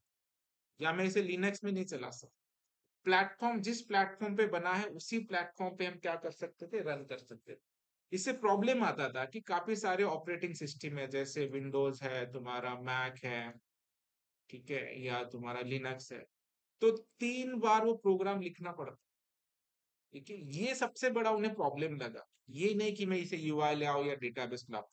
या मैं इसे लिनक्स में नहीं चला सकता। प्लेटफॉर्म जिस प्लेटफॉर्म पे बना है, उसी प्लेटफॉर्म पे हम क्या कर सकते थे, रन कर सकते थे। इससे प्रॉब्लम आता था कि काफी सारे ऑपरेटिंग सिस्टम है, जैसे विंडोज है, तुम्हारा मैक है, ठीक है, या तुम्हारा लिनक्स है, तो 3 बार वो प्रोग्राम लिखना पड़ता। ठीक है, ये सबसे बड़ा उन्हें प्रॉब्लम लगा। ये नहीं कि मैं इसे यूआई ले आओ या डेटाबेस लाओ।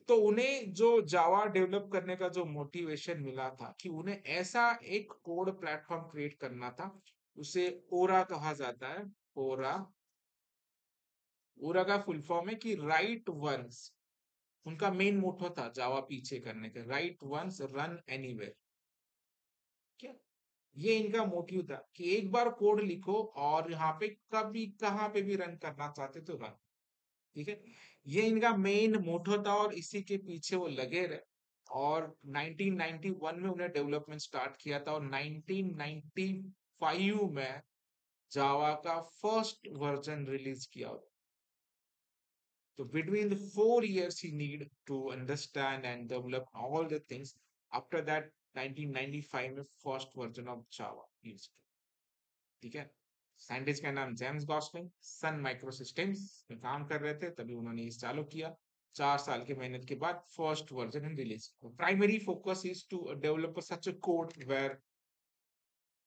तो उन्हें जो जावा डेवलप करने का जो मोटिवेशन मिला था, कि उन्हें ऐसा एक कोड प्लेटफॉर्म क्रिएट करना था, उसे ओरा कहा जाता है। ओरा, ओरा का फुल फॉर्म है कि राइट वंस। उनका मेन मोटो था जावा पीछे करने का, राइट वंस रन एनीवेयर। क्या, ये इनका मोटिव था कि एक बार कोड लिखो और यहाँ पे कभी कहाँ पे भी रन करना चाहते तो रन। ठीक है, ये इनका मेन मोटो था, और इसी के पीछे वो लगे रहे। और 1991 में उन्हें डेवलपमेंट स्टार्ट किया था, और 1995 में जावा का फर्स्ट वर्जन रिलीज किया। So between the 4 years he need to understand and develop all the things. After that 1995 में first version of Java use किया। ठीक है, साइंटिस्ट का नाम James Gosling, Sun micro systems में काम कर रहे थे, तभी उन्होंने इस चालू किया। 4 साल की मेहनत के बाद first version release. Primary focus is to develop such a code where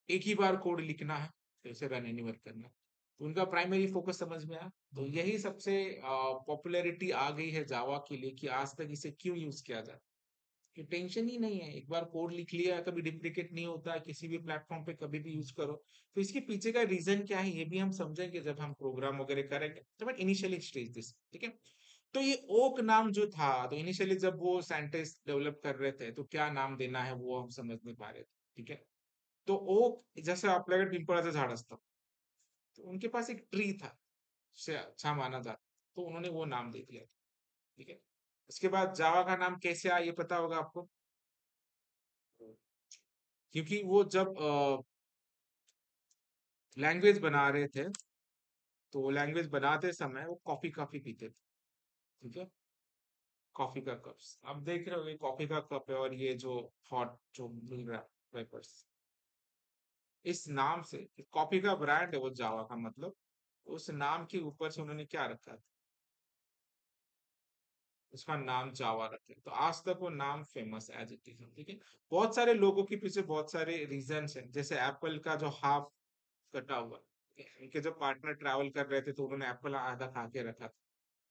एक ही बार कोड लिखना है, तो इसे रन एनीवेयर करना है। तो उनका प्राइमरी फोकस समझ में आया, तो यही सबसे पॉपुलैरिटी आ गई है जावा के लिए, कि आज तक इसे क्यों यूज किया जाए, कि टेंशन ही नहीं है, एक बार कोड लिख लिया, कभी डिप्लिकेट नहीं होता है, किसी भी प्लेटफॉर्म पे कभी भी यूज करो। तो इसके पीछे का रीजन क्या है, ये भी हम समझेंगे जब हम प्रोग्राम वगैरह करेंगे, तो बट इनिशियली स्टेज दिस। ठीक है, तो ये ओक नाम जो था, तो इनिशियली जब वो साइंटिस्ट डेवलप कर रहे थे, तो क्या नाम देना है वो हम समझ नहीं पा रहे थे। ठीक है, तो ओक, जैसे आपल्याकडे पिंपळाचं झाड असतं, तो उनके पास एक ट्री था, उसे अच्छा माना जाता, तो उन्होंने वो नाम दे दिया। ठीक है, उसके बाद जावा का नाम कैसे आया ये पता होगा आपको, क्योंकि वो जब लैंग्वेज बना रहे थे, तो लैंग्वेज बनाते समय वो कॉफी कॉफी पीते थे। ठीक है, कॉफी का कप्स, अब देख रहे हो, ये कॉफी का कप है, और ये जो हॉट जो मिल रहा है पेपर्स, इस नाम से, कॉफी का ब्रांड है वो जावा का, मतलब उस नाम के ऊपर से उन्होंने क्या रखा, उसका नाम जावा रखे, तो आज तक वो नाम फेमस एज इट इज। ठीक है, बहुत सारे लोगों के पीछे बहुत सारे रीजन हैं, जैसे एप्पल का जो हाफ कटा हुआ, उनके जो पार्टनर ट्रैवल कर रहे थे, तो उन्होंने एप्पल आधा खा के रखा था,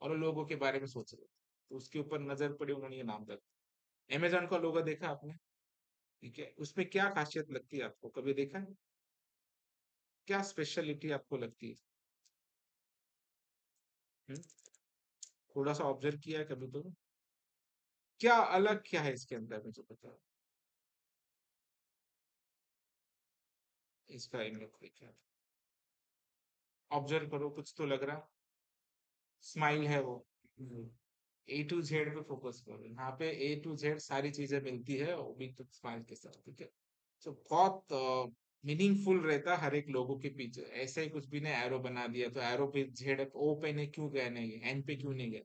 और वो लोगों के बारे में सोच रहे थे, तो उसके ऊपर नजर पड़ी, उन्होंने ये नाम रखा। अमेजोन का लोगो देखा आपने? ठीक है, उसमें क्या खासियत लगती है आपको, कभी देखा है? क्या स्पेशलिटी आपको लगती है? हम्म? थोड़ा सा ऑब्जर्व किया है कभी तो? क्या अलग क्या है इसके अंदर, मुझे पता, इसका इमेज देखा, ऑब्जर्व करो, कुछ तो लग रहा, स्माइल है वो। ए टू जेड पे फोकस करो, यहाँ पे ए टू जेड सारी चीजें मिलती है, वो भी तो स्माइल के साथ। ठीक है, तो बहुत मीनिंगफुल रहता है हर एक लोगों के पीछे, ऐसे ही कुछ भी ने एरो बना दिया, तो एरो पे जेड ओ पे ने क्यों गए नहीं, एन पे क्यों नहीं गए,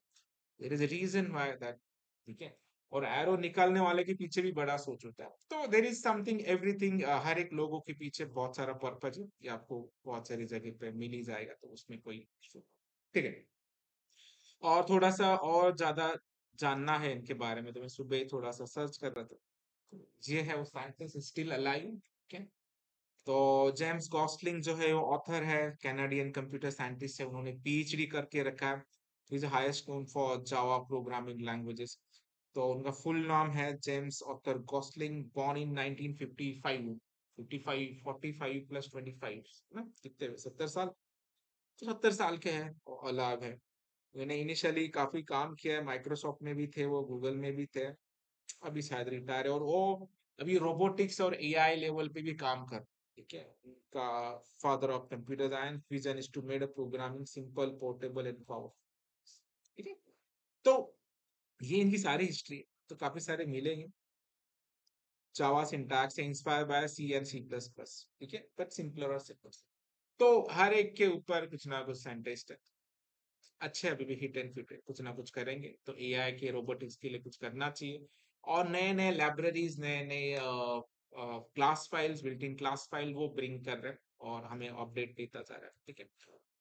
there is a reason why that. ठीक है, और एरो निकालने वाले के पीछे भी बड़ा सोच होता है, तो देर इज समथिंग एवरीथिंग, हर एक लोगों के पीछे बहुत सारा पर्पज है, ये आपको बहुत सारी जगह पे मिल ही जाएगा, तो उसमें कोई issue नहीं। ठीक है, और थोड़ा सा और ज्यादा जानना है इनके बारे में, तो मैं सुबह ही थोड़ा सा सर्च कर रहा था, तो ये है वो साइंटिस्ट स्टिल अलाइव। तो जेम्स गॉसलिंग जो है वो ऑथर है, कैनेडियन कंप्यूटर साइंटिस्ट है, उन्होंने पीएचडी करके रखा है। Is highest known for Java programming languages. तो उनका फुल नाम है James author Gosling, born in 1955। 55 45 plus 25 ना, कितने 70 साल। तो 70 साल के हैं और अलग है। मैंने इनिशियली काफी काम किया है, माइक्रोसॉफ्ट में भी थे वो, गूगल में भी थे, अभी शायद रिटायर है। और वो अभी रोबोटिक्स और एआई लेवल पे भी काम कर, ठीक है। उनका father of computer science vision is to made a programming simple portable and powerful, ठीक है। तो ये इनकी सारी हिस्ट्री है। तो काफी सारे मिलेंगे। Java syntax inspire by C and C plus plus, ठीक है, बट सिंपलर और सिंपल। तो हर एक के ऊपर कुछ ना कुछ साइंटिस्ट है अच्छे, अभी भी हिट एंड फिट है, कुछ ना कुछ करेंगे। तो एआई के रोबोटिक्स के लिए कुछ करना चाहिए। और नए नए लाइब्रेरीज, नए नए class files, built in class file वो ब्रिंग कर रहे हैं और हमें अपडेट देता जा रहा है, ठीक है।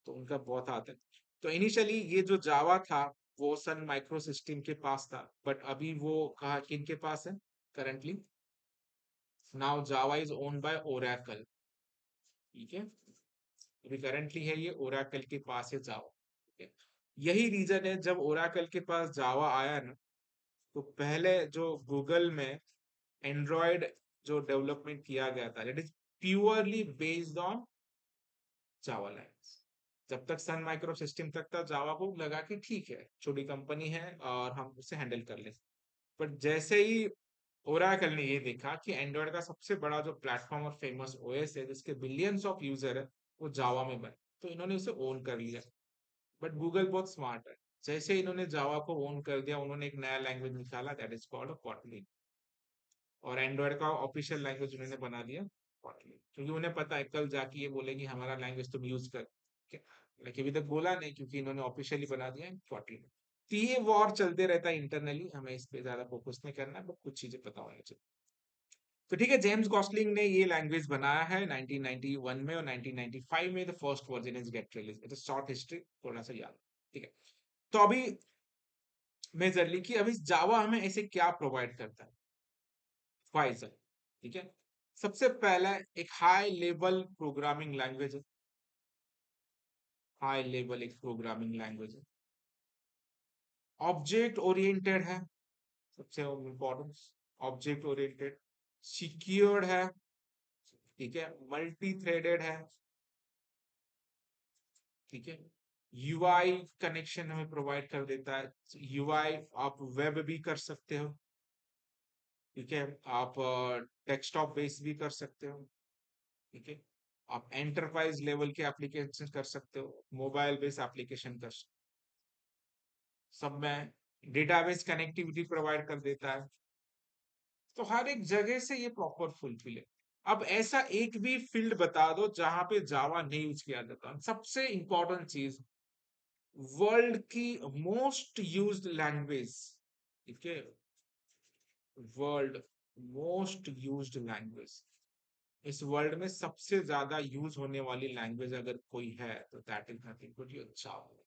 तो उनका बहुत हाथ है। तो इनिशियली ये जो जावा था वो सन माइक्रो सिस्टम के पास था, बट अभी वो कहा किन के पास है currently? Now Java is owned by Oracle, ठीक है। अभी करंटली है ये ओरेकल के पास है जावा, ठीक है। यही रीजन है जब ओरेकल के पास जावा आया ना, तो पहले जो गूगल में एंड्रॉयड जो डेवलपमेंट किया गया था, it is purely based on Java language. जब तक सन माइक्रो सिस्टम तक था जावा को लगा कि ठीक है, छोटी कंपनी है और हम उसे हैंडल कर लें। बट जैसे ही ओरेकल ने ये देखा कि एंड्रॉयड का सबसे बड़ा जो प्लेटफॉर्म और फेमस ओएस है जिसके बिलियंस ऑफ यूजर है वो जावा में बने, तो इन्होंने उसे ओन कर लिया। बट गूगल बहुत स्मार्ट है, जैसे ही इन्होंने जावा को ओन कर दिया, उन्होंने एक नया लैंग्वेज निकाला, दैट इज कॉल्ड कोटलिन। और एंड्रॉयड का ऑफिशियल लैंग्वेज उन्होंने बना दिया कोटलिन, क्योंकि उन्हें पता है कल जाके ये बोलेंगे हमारा लैंग्वेज तुम यूज कर, लेकिन अभी तक बोला नहीं क्योंकि इन्होंने ऑफिशियली बना दिया कोटलिन। तो ये वॉर चलते रहता है इंटरनली, हमें इस पे ज्यादा फोकस नहीं करना, बट कुछ चीजें पता होनी चाहिए। तो ठीक है, जेम्स गॉसलिंग ने ये लैंग्वेज बनाया है 1991 में, और 1995 में the first version is get release. It is short history, थोड़ा सा याद, ठीक है। तो अभी मेजरली कि अभी जावा हमें ऐसे क्या प्रोवाइड करता है, फाइजर, ठीक है। सबसे पहला एक हाई लेवल प्रोग्रामिंग लैंग्वेज है, हाई लेवल एक प्रोग्रामिंग लैंग्वेज है। ऑब्जेक्ट ओरिएंटेड है, सबसे इम्पोर्टेंट, ऑब्जेक्ट ओरिएंटेड। सिक्योर्ड है, ठीक है, मल्टी थ्रेडेड है, ठीक है। यूआई कनेक्शन हमें प्रोवाइड कर देता है। यूआई आप वेब भी कर सकते हो, ठीक है, आप डेस्कटॉप बेस भी कर सकते हो, ठीक है। आप एंटरप्राइज लेवल के एप्लीकेशन कर सकते हो, मोबाइल बेस्ड एप्लीकेशन कर सकते हो। सब में डेटाबेस कनेक्टिविटी प्रोवाइड कर देता है। तो हर एक जगह से ये प्रॉपर फुलफिल है। अब ऐसा एक भी फील्ड बता दो जहां पे जावा नहीं यूज किया जाता। सबसे इंपॉर्टेंट चीज, वर्ल्ड की मोस्ट यूज्ड लैंग्वेज, ठीक है, वर्ल्ड मोस्ट यूज्ड लैंग्वेज, इस वर्ल्ड में सबसे ज्यादा यूज होने वाली लैंग्वेज अगर कोई है तो that is nothing but your Java,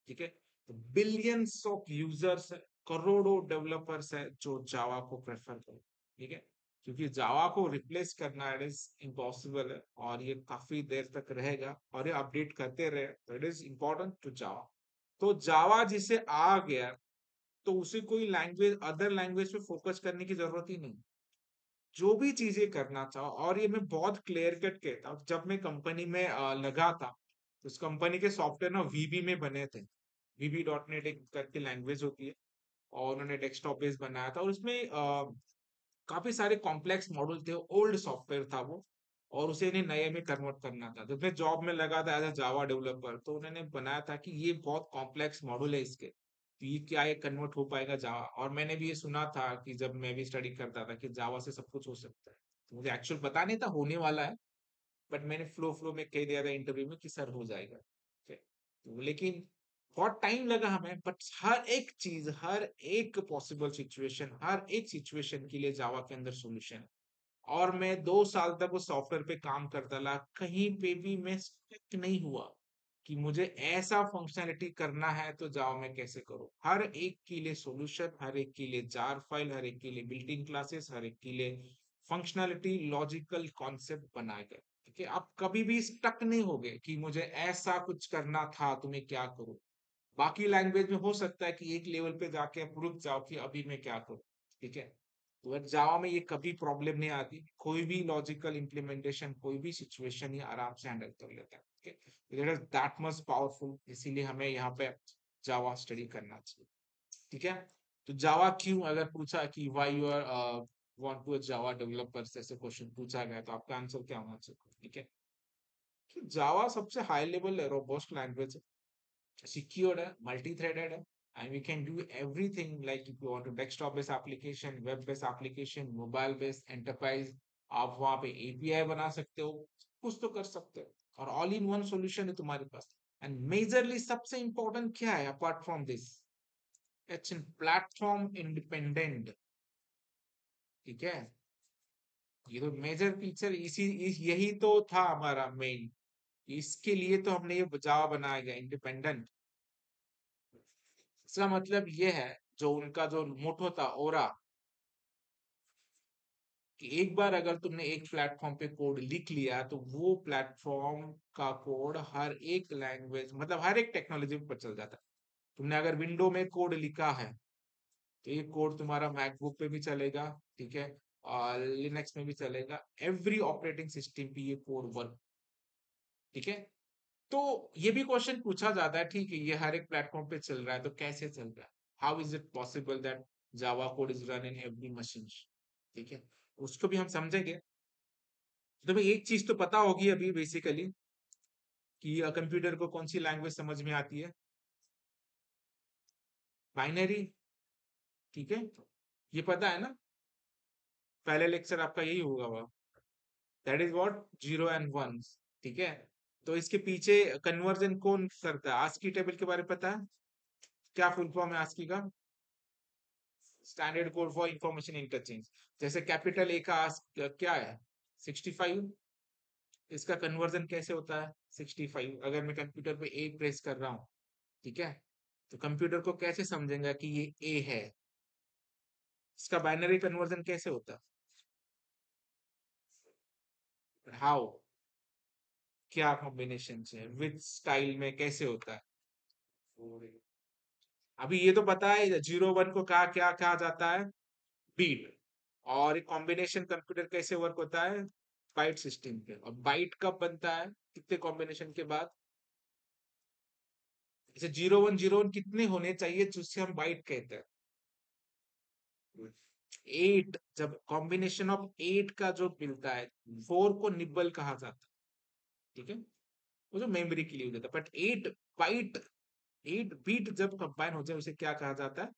ठीक है। तो बिलियंस ऑफ यूजर्स, करोड़ों डेवलपर्स है जो जावा को प्रेफर करें, ठीक है। क्योंकि जावा को रिप्लेस करना इट इज इम्पॉसिबल है, और ये काफी देर तक रहेगा, और ये अपडेट करते रहे, तो it is important to Java. तो जावा जिसे आ गया, तो उसे कोई लैंग्वेज, अदर लैंग्वेज पे फोकस करने की जरूरत ही नहीं। जो भी चीजें करना चाहो, और ये मैं बहुत क्लियर कट कहता हूँ, जब मैं कंपनी में लगा था, तो उस कंपनी के सॉफ्टवेयर ना वीबी में बने थे। वीबी डॉट नेट एक करके लैंग्वेज होती है, और उन्होंने डेस्कटॉप बेस बनाया था, और उसमें काफी सारे कॉम्प्लेक्स मॉडल थे, ओल्ड सॉफ्टवेयर था वो, और उसे इन्हें नए में कन्वर्ट करना था। जब मैं जॉब में लगा था एज ए जावा डेवलपर, तो उन्होंने बनाया था कि ये बहुत कॉम्प्लेक्स मॉडल है इसके, तो ये क्या ये कन्वर्ट हो पाएगा जावा? और मैंने भी ये सुना था कि जब मैं भी स्टडी करता था कि जावा से सब कुछ हो सकता है, तो मुझे एक्चुअल पता नहीं था होने वाला है, बट मैंने फ्लो फ्लो में कह दिया था इंटरव्यू में कि सर हो जाएगा, ठीक है। तो लेकिन बहुत टाइम लगा हमें, बट हर एक चीज, हर एक पॉसिबल सिचुएशन, हर एक सिचुएशन के लिए जावा के अंदर सॉल्यूशन है। और मैं 2 साल तक उस सॉफ्टवेयर पे काम करता रहा, कहीं पे भी मैं स्टक नहीं हुआ कि मुझे ऐसा फंक्शनैलिटी करना है तो जावा में कैसे करूं। हर एक के लिए सॉल्यूशन, हर एक के लिए जार फाइल, हर एक के लिए बिल्ट इन क्लासेस, हर एक के लिए फंक्शनैलिटी लॉजिकल कॉन्सेप्ट बनाए गए। ठीक है, आप कभी भी स्टक नहीं होगे कि मुझे ऐसा कुछ करना था तो मैं क्या करूं। बाकी लैंग्वेज में हो सकता है कि एक लेवल पे जाके आप रुक जाओ कि अभी मैं क्या करूं। ठीक है, तो जावा में ये कभी प्रॉब्लम नहीं आती, कोई भी लॉजिकल इम्प्लीमेंटेशन कोई भी सिचुएशन ये आराम से हैंडल कर लेता है। ठीक है, it is that much powerful, इसीलिए हमें यहाँ पे जावा स्टडी करना चाहिए। ठीक है, तो जावा क्यों, अगर पूछा कि why you are want to Java developer, ऐसे क्वेश्चन पूछा गया तो आपका आंसर क्या होना चाहिए। ठीक है, कि जावा सबसे हाई लेवल रोबस्ट लैंग्वेज है, secured है, multi-threaded है, and we can do everything like if you want to desktop based application, web based application, mobile based enterprise, आप वहां पे API बना सकते हो, कुछ तो कर सकते हो, और ऑल इन वन सॉल्यूशन है तुम्हारे पास। एंड मेजरली सबसे इंपॉर्टेंट क्या है apart from this, it's in platform independent. ठीक है, ये तो मेजर फीचर यही तो था हमारा मेन, इसके लिए तो हमने ये जावा बनाया गया, इंडिपेंडेंट। इसका मतलब ये है, जो उनका जो मोटो था ओरा, कि एक बार अगर तुमने एक प्लेटफॉर्म पे कोड लिख लिया तो वो प्लेटफॉर्म का कोड हर एक लैंग्वेज, मतलब हर एक टेक्नोलॉजी पर चल जाता है। तुमने अगर विंडो में कोड लिखा है तो ये कोड तुम्हारा मैकबुक पे भी चलेगा। ठीक है, और लिनक्स में भी चलेगा, एवरी ऑपरेटिंग सिस्टम पे ये कोड वर्क। ठीक है, तो ये भी क्वेश्चन पूछा जाता है, ठीक है ये हर एक प्लेटफॉर्म पे चल रहा है तो कैसे चल रहा है, how is it possible that Java code is run in every machine. ठीक है, उसको भी हम समझेंगे। तो भाई एक चीज तो पता होगी अभी बेसिकली, कि कंप्यूटर को कौन सी लैंग्वेज समझ में आती है, बाइनरी। ठीक है, ये पता है ना, पहले लेक्चर आपका यही होगा हुआ, that is what zero and ones. ठीक है, तो इसके पीछे कन्वर्जन कौन करता है, आस्की टेबल के बारे में पता है, क्या फुल फॉर्म है आस्की का, standard code for information interchange. जैसे कैपिटल ए का क्या है 65, इसका कन्वर्जन कैसे होता है 65। अगर मैं कंप्यूटर पे ए प्रेस कर रहा हूँ, ठीक है, तो कंप्यूटर को कैसे समझेगा कि ये ए है, इसका बाइनरी कन्वर्जन कैसे होता है, हाउ, क्या कॉम्बिनेशन है, विच स्टाइल में कैसे होता है। अभी ये तो पता है जीरो वन को कहा क्या कहा जाता है, बीट। और एक कॉम्बिनेशन कंप्यूटर कैसे वर्क होता है, बाइट सिस्टम पे, और बाइट कब बनता है, कितने कॉम्बिनेशन के बाद। जैसे जीरो वन कितने होने चाहिए जिससे हम बाइट कहते हैं, 8, जब कॉम्बिनेशन ऑफ 8 का जो मिलता है, 4 को निबल कहा जाता है। ठीक है, वो जो मेमोरी के लिए हो जाता है, बट 8 बाइट, 8 बीट जब कंबाइन हो जाए उसे क्या कहा जाता है,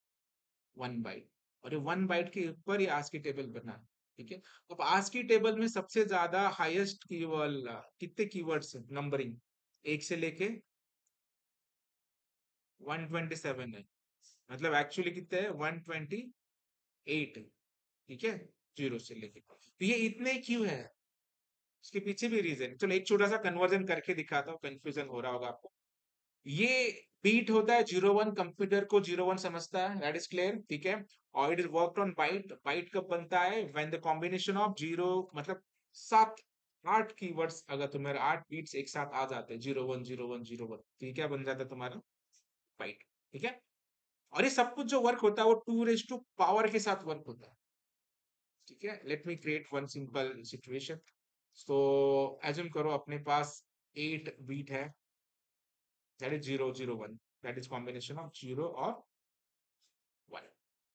1 बाइट। और ये 1 बाइट के ऊपर ये आस्की टेबल बना है। ठीक है, अब आस्की टेबल में सबसे ज्यादा हाईएस्ट कीवर्ड कितने कीवर्ड्स नंबरिंग, एक से लेके 127 है, मतलब एक्चुअली कितने हैं 128। ठीक है, जीरो से लेके, तो ये इतने क्यों है, इसके पीछे भी रीजन, चलो एक छोटा सा कन्वर्जन करके दिखाता हूँ, कंफ्यूजन हो रहा होगा आपको। ये बीट होता है जीरो वन, कंप्यूटर को जीरो वन समझता है, दैट इज क्लियर। ठीक है, और it is worked on byte, byte कब बनता है, when the combination of zero, मतलब 7 8 कीवर्ड्स, अगर तुम्हारे 8 बीट्स एक साथ आ जाते हैं, zero one zero one zero one, तो ये क्या बन जाता है तुम्हारा, बाइट। ठीक है, और ये सब कुछ जो वर्क होता है वो 2 रेज़ टू पावर के साथ वर्क होता है। ठीक है, let me create one simple situation. तो एज्यूम करो अपने पास 8 बीट है, that is 0 0 1, that is combination of zero और 1।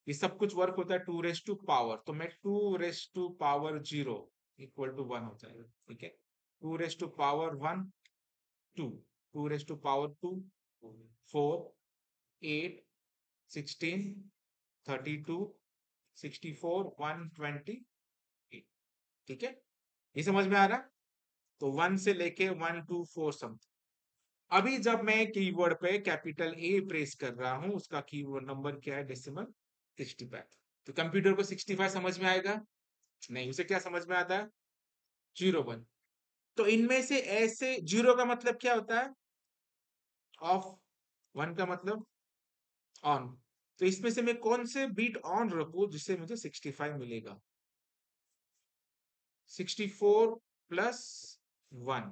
ये सब कुछ वर्क होता है 2 रेज़ टू पावर, तो मैं 2 raise to power 0 equal to 1 हो जाएगा। ठीक है, 2 raise to power 1 2, 2 raise to power 2 4 8 16 32 64 128। ठीक है, ये समझ में आ रहा, तो 1 से लेके 1 2 4 समथिंग। अभी जब मैं कीवर्ड पे कैपिटल ए प्रेस कर रहा हूं, उसका कीवर्ड नंबर क्या है, डेसिमल 65। तो कंप्यूटर को 65 समझ में आएगा, नहीं, उसे क्या समझ में आता है, जीरो वन। तो इनमें से ऐसे, जीरो का मतलब क्या होता है, ऑफ, वन का मतलब ऑन। तो इसमें से मैं कौन से बीट ऑन रखूं जिससे मुझे 65 मिलेगा, 64 प्लस 1।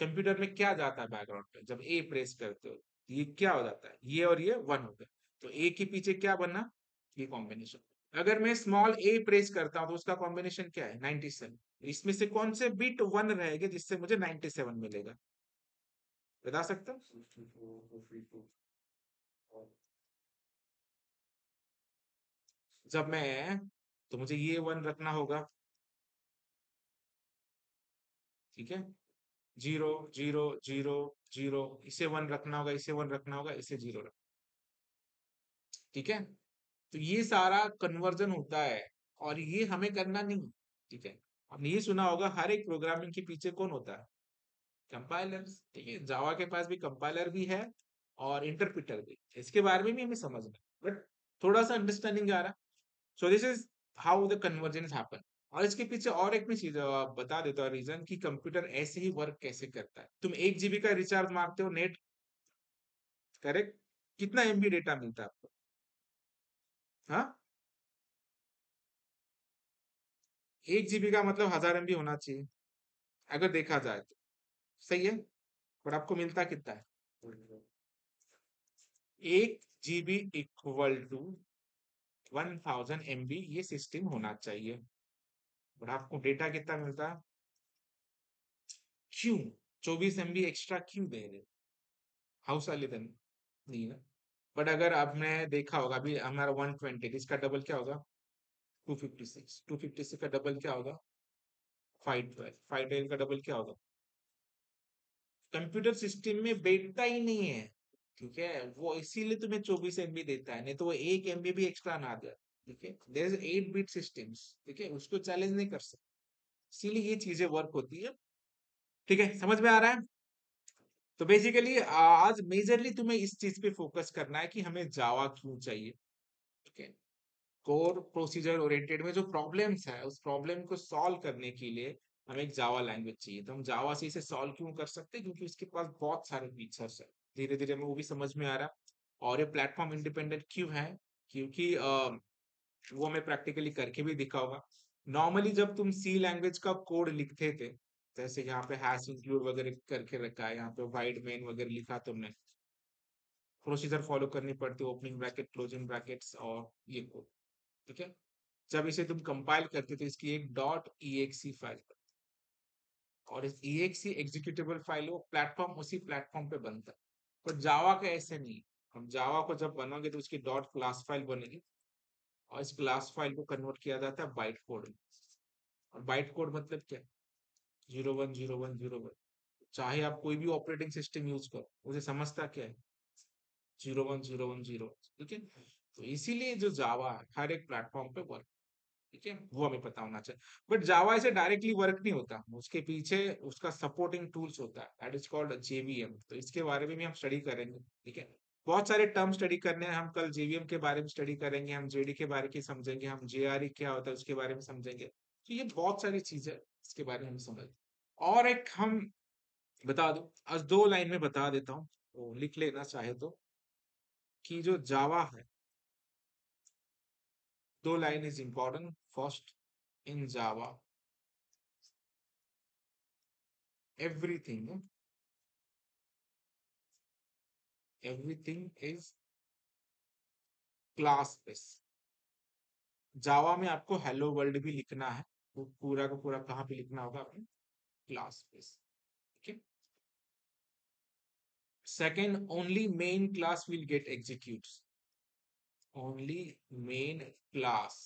कंप्यूटर में क्या जाता है बैकग्राउंड पे जब ए प्रेस करते हो? ये क्या हो जाता है? ये और ये 1 होता है। तो ए के पीछे क्या बना? ये कॉम्बिनेशन। अगर मैं स्मॉल ए प्रेस करता हूं तो उसका कॉम्बिनेशन क्या है? 97। इसमें से कौन से बिट 1 रहेंगे जिससे मुझे 97 मिलेगा? बता सकते हो? जब मैं तो मुझे ये 1 रखना होगा, ठीक है। 0 0 0 0, इसे 1 रखना होगा, इसे 1 रखना होगा, इसे 0 रखना, ठीक है। तो ये सारा कन्वर्जन होता है और ये हमें करना नहीं, ठीक है। आपने ये सुना होगा हर एक प्रोग्रामिंग के पीछे कौन होता है? कंपाइलर, ठीक है। जावा के पास भी कंपाइलर भी है और इंटरप्रिटर भी। इसके बारे में भी हमें समझना है, बट थोड़ा सा अंडरस्टैंडिंग आ रहा। So this is how the convergence happen. और इसके पीछे और एक मैं चीज बता देता हूँ रीजन कि कंप्यूटर ऐसे ही वर्क कैसे करता है। तुम 1 GB का रिचार्ज मारते हो नेट, करेक्ट? कितना MB डेटा मिलता है आपको? हाँ, 1 GB का मतलब 1000 MB होना चाहिए अगर देखा जाए तो, सही है। पर आपको मिलता कितना है? 1 GB इक्वल टू 1000 MB, ये सिस्टम होना चाहिए। और आपको डेटा कितना मिलता है? क्यों 24 MB एक्स्ट्रा क्यों दे रहे? हाउ सैलिडन नहीं ना। बट अगर आपने देखा होगा अभी हमारा 120, इसका डबल क्या होगा? 256। 256 का डबल क्या होगा? 512। 512 का डबल क्या होगा? कंप्यूटर सिस्टम में बैठता ही नहीं है, ठीक है। वो इसीलिए तुम्हें 24 MB देता है, नहीं तो वो 1 MB भी एक्स्ट्रा ना दे, ठीक है। देयर इज 8 बिट सिस्टम्स, ठीक है, उसको चैलेंज नहीं कर सकते। इसीलिए ये चीजें वर्क होती है, ठीक है। समझ में आ रहा है? तो बेसिकली आज मेजरली तुम्हें इस चीज पे फोकस करना है कि हमें जावा क्यों चाहिए, ठीक है। कोर प्रोसीजर ओरिएंटेड में जो प्रॉब्लम्स है उस प्रॉब्लम को सॉल्व करने के लिए हमें एक जावा लैंग्वेज चाहिए। तो हम जावा से इसे सॉल्व क्यों कर सकते हैं? क्योंकि उसके पास बहुत सारे फीचर्स है। धीरे धीरे हमें वो भी समझ में आ रहा है। और ये प्लेटफॉर्म इंडिपेंडेंट क्यों है? क्योंकि वो हमें प्रैक्टिकली करके भी दिखा होगा। नॉर्मली जब तुम सी लैंग्वेज का कोड लिखते थे, जैसे यहाँ पे हैश इंक्लूड वगैरह करके रखा है, यहाँ पे वाइड मेन वगैरह लिखा तुमने, प्रोसीजर फॉलो करनी पड़ती है, ओपनिंग ब्रैकेट क्लोजिंग ब्रैकेट्स और ये कोड, ठीक है। जब इसे तुम कंपाइल करते तो इसकी एक डॉट exe फाइल, और इस exe एग्जीक्यूटेबल फाइल वो प्लेटफॉर्म उसी प्लेटफॉर्म पे बनता है। पर जावा का ऐसे नहीं। हम जावा को जब बनोगे तो उसकी डॉट क्लास फाइल बनेगी और इस क्लास फाइल को कन्वर्ट किया जाता है बाइट कोड में। और बाइट कोड मतलब क्या? 010101। चाहे आप कोई भी ऑपरेटिंग सिस्टम यूज करो, उसे समझता क्या है? 010101, ठीक है। तो इसीलिए जो जावा है हर एक प्लेटफॉर्म पे वर्क, ठीक है, वो हमें पता होना चाहिए। बट जावा ऐसे डायरेक्टली वर्क नहीं होता, उसके पीछे उसका सपोर्टिंग टूल्स होता है, दैट इज कॉल्ड जेवीएम। तो इसके बारे में भी हम स्टडी करेंगे, ठीक है। बहुत सारे टर्म स्टडी करने हैं, हम कल जेवीएम के बारे में स्टडी करेंगे, हम जेडी के बारे में समझेंगे, हम जेआरई क्या होता है उसके बारे में समझेंगे। तो ये बहुत सारी चीजें इसके बारे में हम समझ। और एक हम बता दो, आज 2 लाइन में बता देता हूँ, तो लिख लेना चाहे तो, कि जो जावा है, 2 line is important. First, in Java everything everything is class base. Java में आपको हेलो वर्ल्ड भी लिखना है, वो पूरा का पूरा कहाँ पे लिखना होगा? आपने क्लास बेस, ठीक है। Second, only main class will get execute. Only main class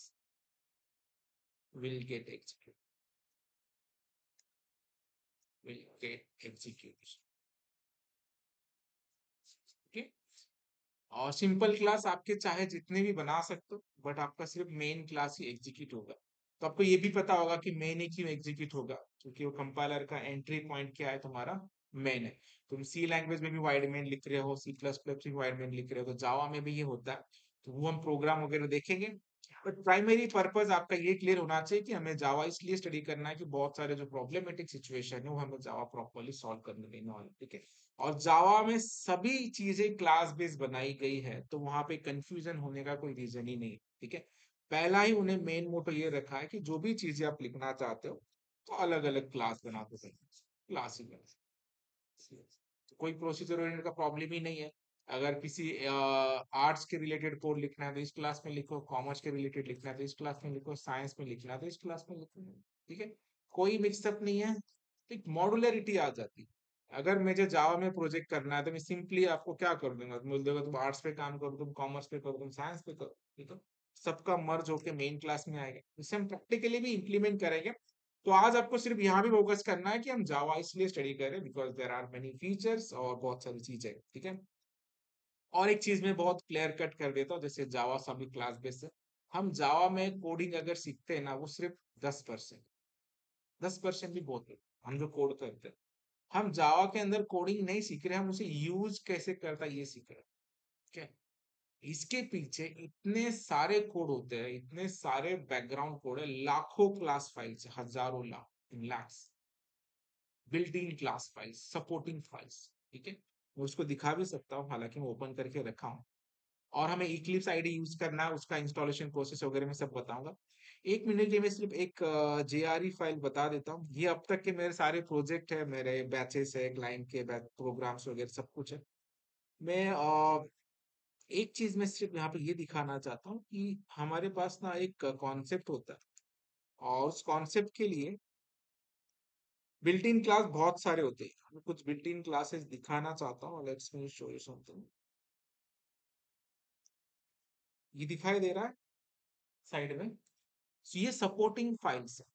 will get execute, will get execute, ठीक। और सिंपल क्लास आपके चाहे जितने भी बना सकते हो, बट आपका सिर्फ मेन क्लास ही एग्जीक्यूट होगा। तो आपको ये भी पता होगा कि मेन ही क्यों एग्जीक्यूट होगा, क्योंकि वो कंपाइलर का एंट्री पॉइंट क्या है? तुम्हारा मेन है। तुम सी लैंग्वेज में भी वाइड मेन लिख रहे हो, C++ में वाइड मेन लिख रहे हो, तो जावा में भी ये होता है। तो वो हम प्रोग्राम वगैरह देखेंगे। बट प्राइमरी पर्पस आपका ये क्लियर होना चाहिए कि हमें जावा इसलिए स्टडी करना है कि बहुत सारे जो प्रॉब्लमेटिक सिचुएशन है वो हमें जावा प्रॉपरली सॉल्व करने देना है, ठीक है। और जावा में सभी चीजें क्लास बेस्ड बनाई गई है, तो वहां पे कंफ्यूजन होने का कोई रीजन ही नहीं, ठीक है। पहला ही उन्हें मेन मोटो ये रखा है कि जो भी चीजें आप लिखना चाहते हो तो अलग अलग क्लास बना दो, क्लास ही बना, तो कोई प्रोसीजर ओरिएंटेड का प्रॉब्लम ही नहीं है। अगर किसी आर्ट्स के रिलेटेड कोड लिखना है तो इस क्लास में लिखो, कॉमर्स के रिलेटेड लिखना है तो इस क्लास में लिखो, साइंस में लिखना है तो इस क्लास में लिखो, ठीक है। कोई मिक्सअप नहीं है, एक मॉडुलरिटी आ जाती है। अगर मुझे जावा में प्रोजेक्ट करना है तो मैं सिंपली आपको क्या कर दूंगा, बोल दूंगा तुम आर्ट्स पे काम करो, तुम कॉमर्स पे करो, तुम साइंस पे करो, ठीक है। सबका मर्ज होके मेन क्लास में आएगा, इसे हम प्रैक्टिकली भी इम्प्लीमेंट करेंगे। तो आज आपको सिर्फ यहाँ भी फोकस करना है कि हम जावा इसलिए स्टडी करें because there are many features और बहुत सारी चीजें, ठीक है। और एक चीज में बहुत क्लियर कट कर देता हूँ, जैसे जावा सभी क्लास बेस है, हम जावा में कोडिंग अगर सीखते हैं ना वो सिर्फ 10%, 10% भी बहुत है। हम जो कोड करते हैं, हम जावा के अंदर कोडिंग नहीं सीख रहे, हम उसे यूज कैसे करता है ये सीख रहे हैं, ठीक है। इसके पीछे इतने सारे कोड होते हैं, इतने सारे बैकग्राउंड कोड है, लाखों क्लास फाइल्स, हजारों lakh, lakhs built in class files, supporting files, ठीक है। मैं उसको दिखा भी सकता हूँ, हालांकि मैं ओपन करके रखा हूँ। और हमें इक्लिप्स आईडी यूज करना है, उसका इंस्टॉलेशन प्रोसेस वगैरह मैं सब बताऊंगा। 1 मिनट के मैं सिर्फ एक जेआरई फाइल बता देता हूँ। ये अब तक के मेरे सारे प्रोजेक्ट है, मेरे बैचेस है, क्लाइंट के प्रोग्राम्स वगैरह सब कुछ है। मैं एक चीज में सिर्फ यहाँ पे ये दिखाना चाहता हूँ कि हमारे पास ना एक कॉन्सेप्ट होता है, और उस कॉन्सेप्ट के लिए बिल्ट इन क्लास बहुत सारे होते हैं। मैं कुछ बिल्ट इन क्लासेस दिखाना चाहता हूँ, let's me show you something. ये दिखाई दे रहा है साइड में, so ये सपोर्टिंग फाइल्स है,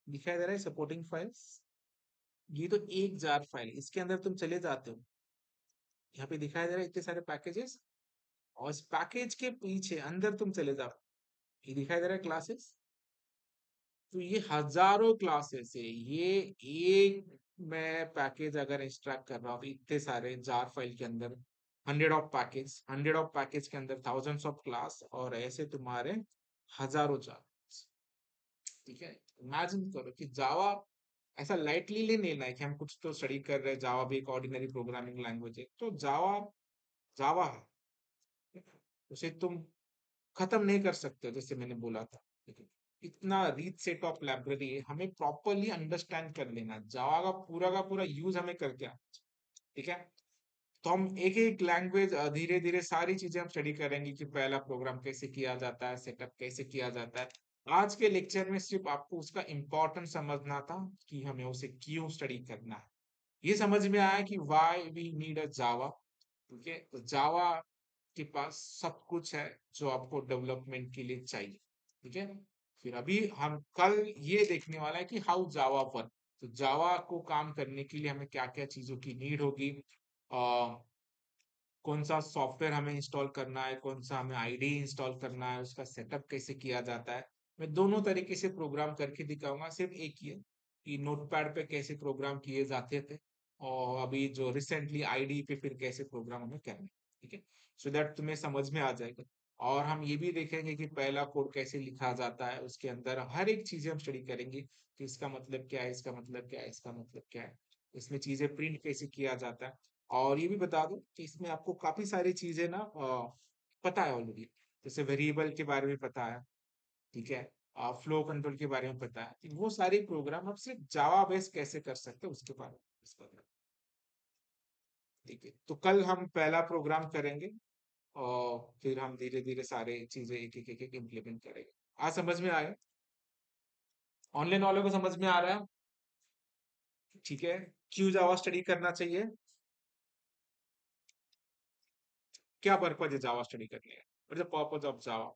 दिखाई दे रहा है सपोर्टिंग फाइल्स। ये तो एक जार फाइल, इसके अंदर तुम चले जाते हो, यहाँ पे दिखाई दे रहा है इतने सारे पैकेजेस, और इस पैकेज के पीछे अंदर तुम चले जाओ, ये दिखाई दे रहा है क्लासेस। तो ये हजारों क्लासेस है, ये एक मैं पैकेज अगर एक्सट्रैक्ट कर रहा हूँ तो इतने सारे जार फाइल के अंदर हंड्रेड ऑफ पैकेज के अंदर थाउजेंड्स ऑफ क्लास, और ऐसे तुम्हारे हजारों जार, ठीक है। इमेजिन करो कि जावा ऐसा लाइटली नहीं लेना है कि हम कुछ तो स्टडी कर रहे हैं, जावा भी एक ऑर्डिनरी प्रोग्रामिंग लैंग्वेज है, तो जावा जावा है, उसे तुम खत्म नहीं कर सकते हो, जैसे मैंने बोला था, ठीक है। इतना रिच सेट ऑफ लाइब्रेरी है, हमें प्रॉपरली अंडरस्टैंड कर लेना, जावा का पूरा यूज हमें करके आना, ठीक है। तो हम एक एक लैंग्वेज धीरे धीरे सारी चीजें हम स्टडी करेंगे कि पहला प्रोग्राम कैसे किया जाता है, सेटअप कैसे किया जाता है। आज के लेक्चर में सिर्फ आपको उसका इम्पोर्टेंस समझना था कि हमें उसे क्यों स्टडी करना है। ये समझ में आया कि वाई वी नीड अ जावा, ठीक है। तो जावा के पास सब कुछ है जो आपको डेवलपमेंट के लिए चाहिए, ठीक है। फिर अभी हम कल ये देखने वाला है कि हाउ जावा वर्क, तो जावा को काम करने के लिए हमें क्या क्या चीजों की नीड होगी, कौन सा सॉफ्टवेयर हमें इंस्टॉल करना है, कौन सा हमें आईडी इंस्टॉल करना है, उसका सेटअप कैसे किया जाता है। मैं दोनों तरीके से प्रोग्राम करके दिखाऊंगा, सिर्फ एक ही है कि नोटपैड पे कैसे प्रोग्राम किए जाते थे, और अभी जो रिसेंटली आईडी पे फिर कैसे प्रोग्राम हमें करना है, ठीक है। सो दैट तुम्हें समझ में आ जाएगा। और हम ये भी देखेंगे कि पहला कोड कैसे लिखा जाता है, उसके अंदर हर एक चीजें हम स्टडी करेंगे कि इसका मतलब क्या है, इसका मतलब क्या है, इसका मतलब क्या है, इसमें चीजें प्रिंट कैसे किया जाता है। और ये भी बता दूं कि इसमें आपको काफी सारी चीजें ना पता है ऑलरेडी, जैसे वेरिएबल के बारे में पता है, ठीक है। फ्लो कंट्रोल के बारे में पता है, कि वो सारे प्रोग्राम आप सिर्फ जावा बेस कैसे कर सकते हैं उसके बारे में इस पर, ठीक है। तो कल हम पहला प्रोग्राम करेंगे, और फिर हम धीरे धीरे सारे चीजें एक एक इम्प्लीमेंट करेंगे। आज समझ में आया, ऑनलाइन वालों को समझ में आ रहा है, ठीक है। क्यों जावा स्टडी करना चाहिए, क्या पर्पज है जावा स्टडी करने का, पर्पज ऑफ जावा,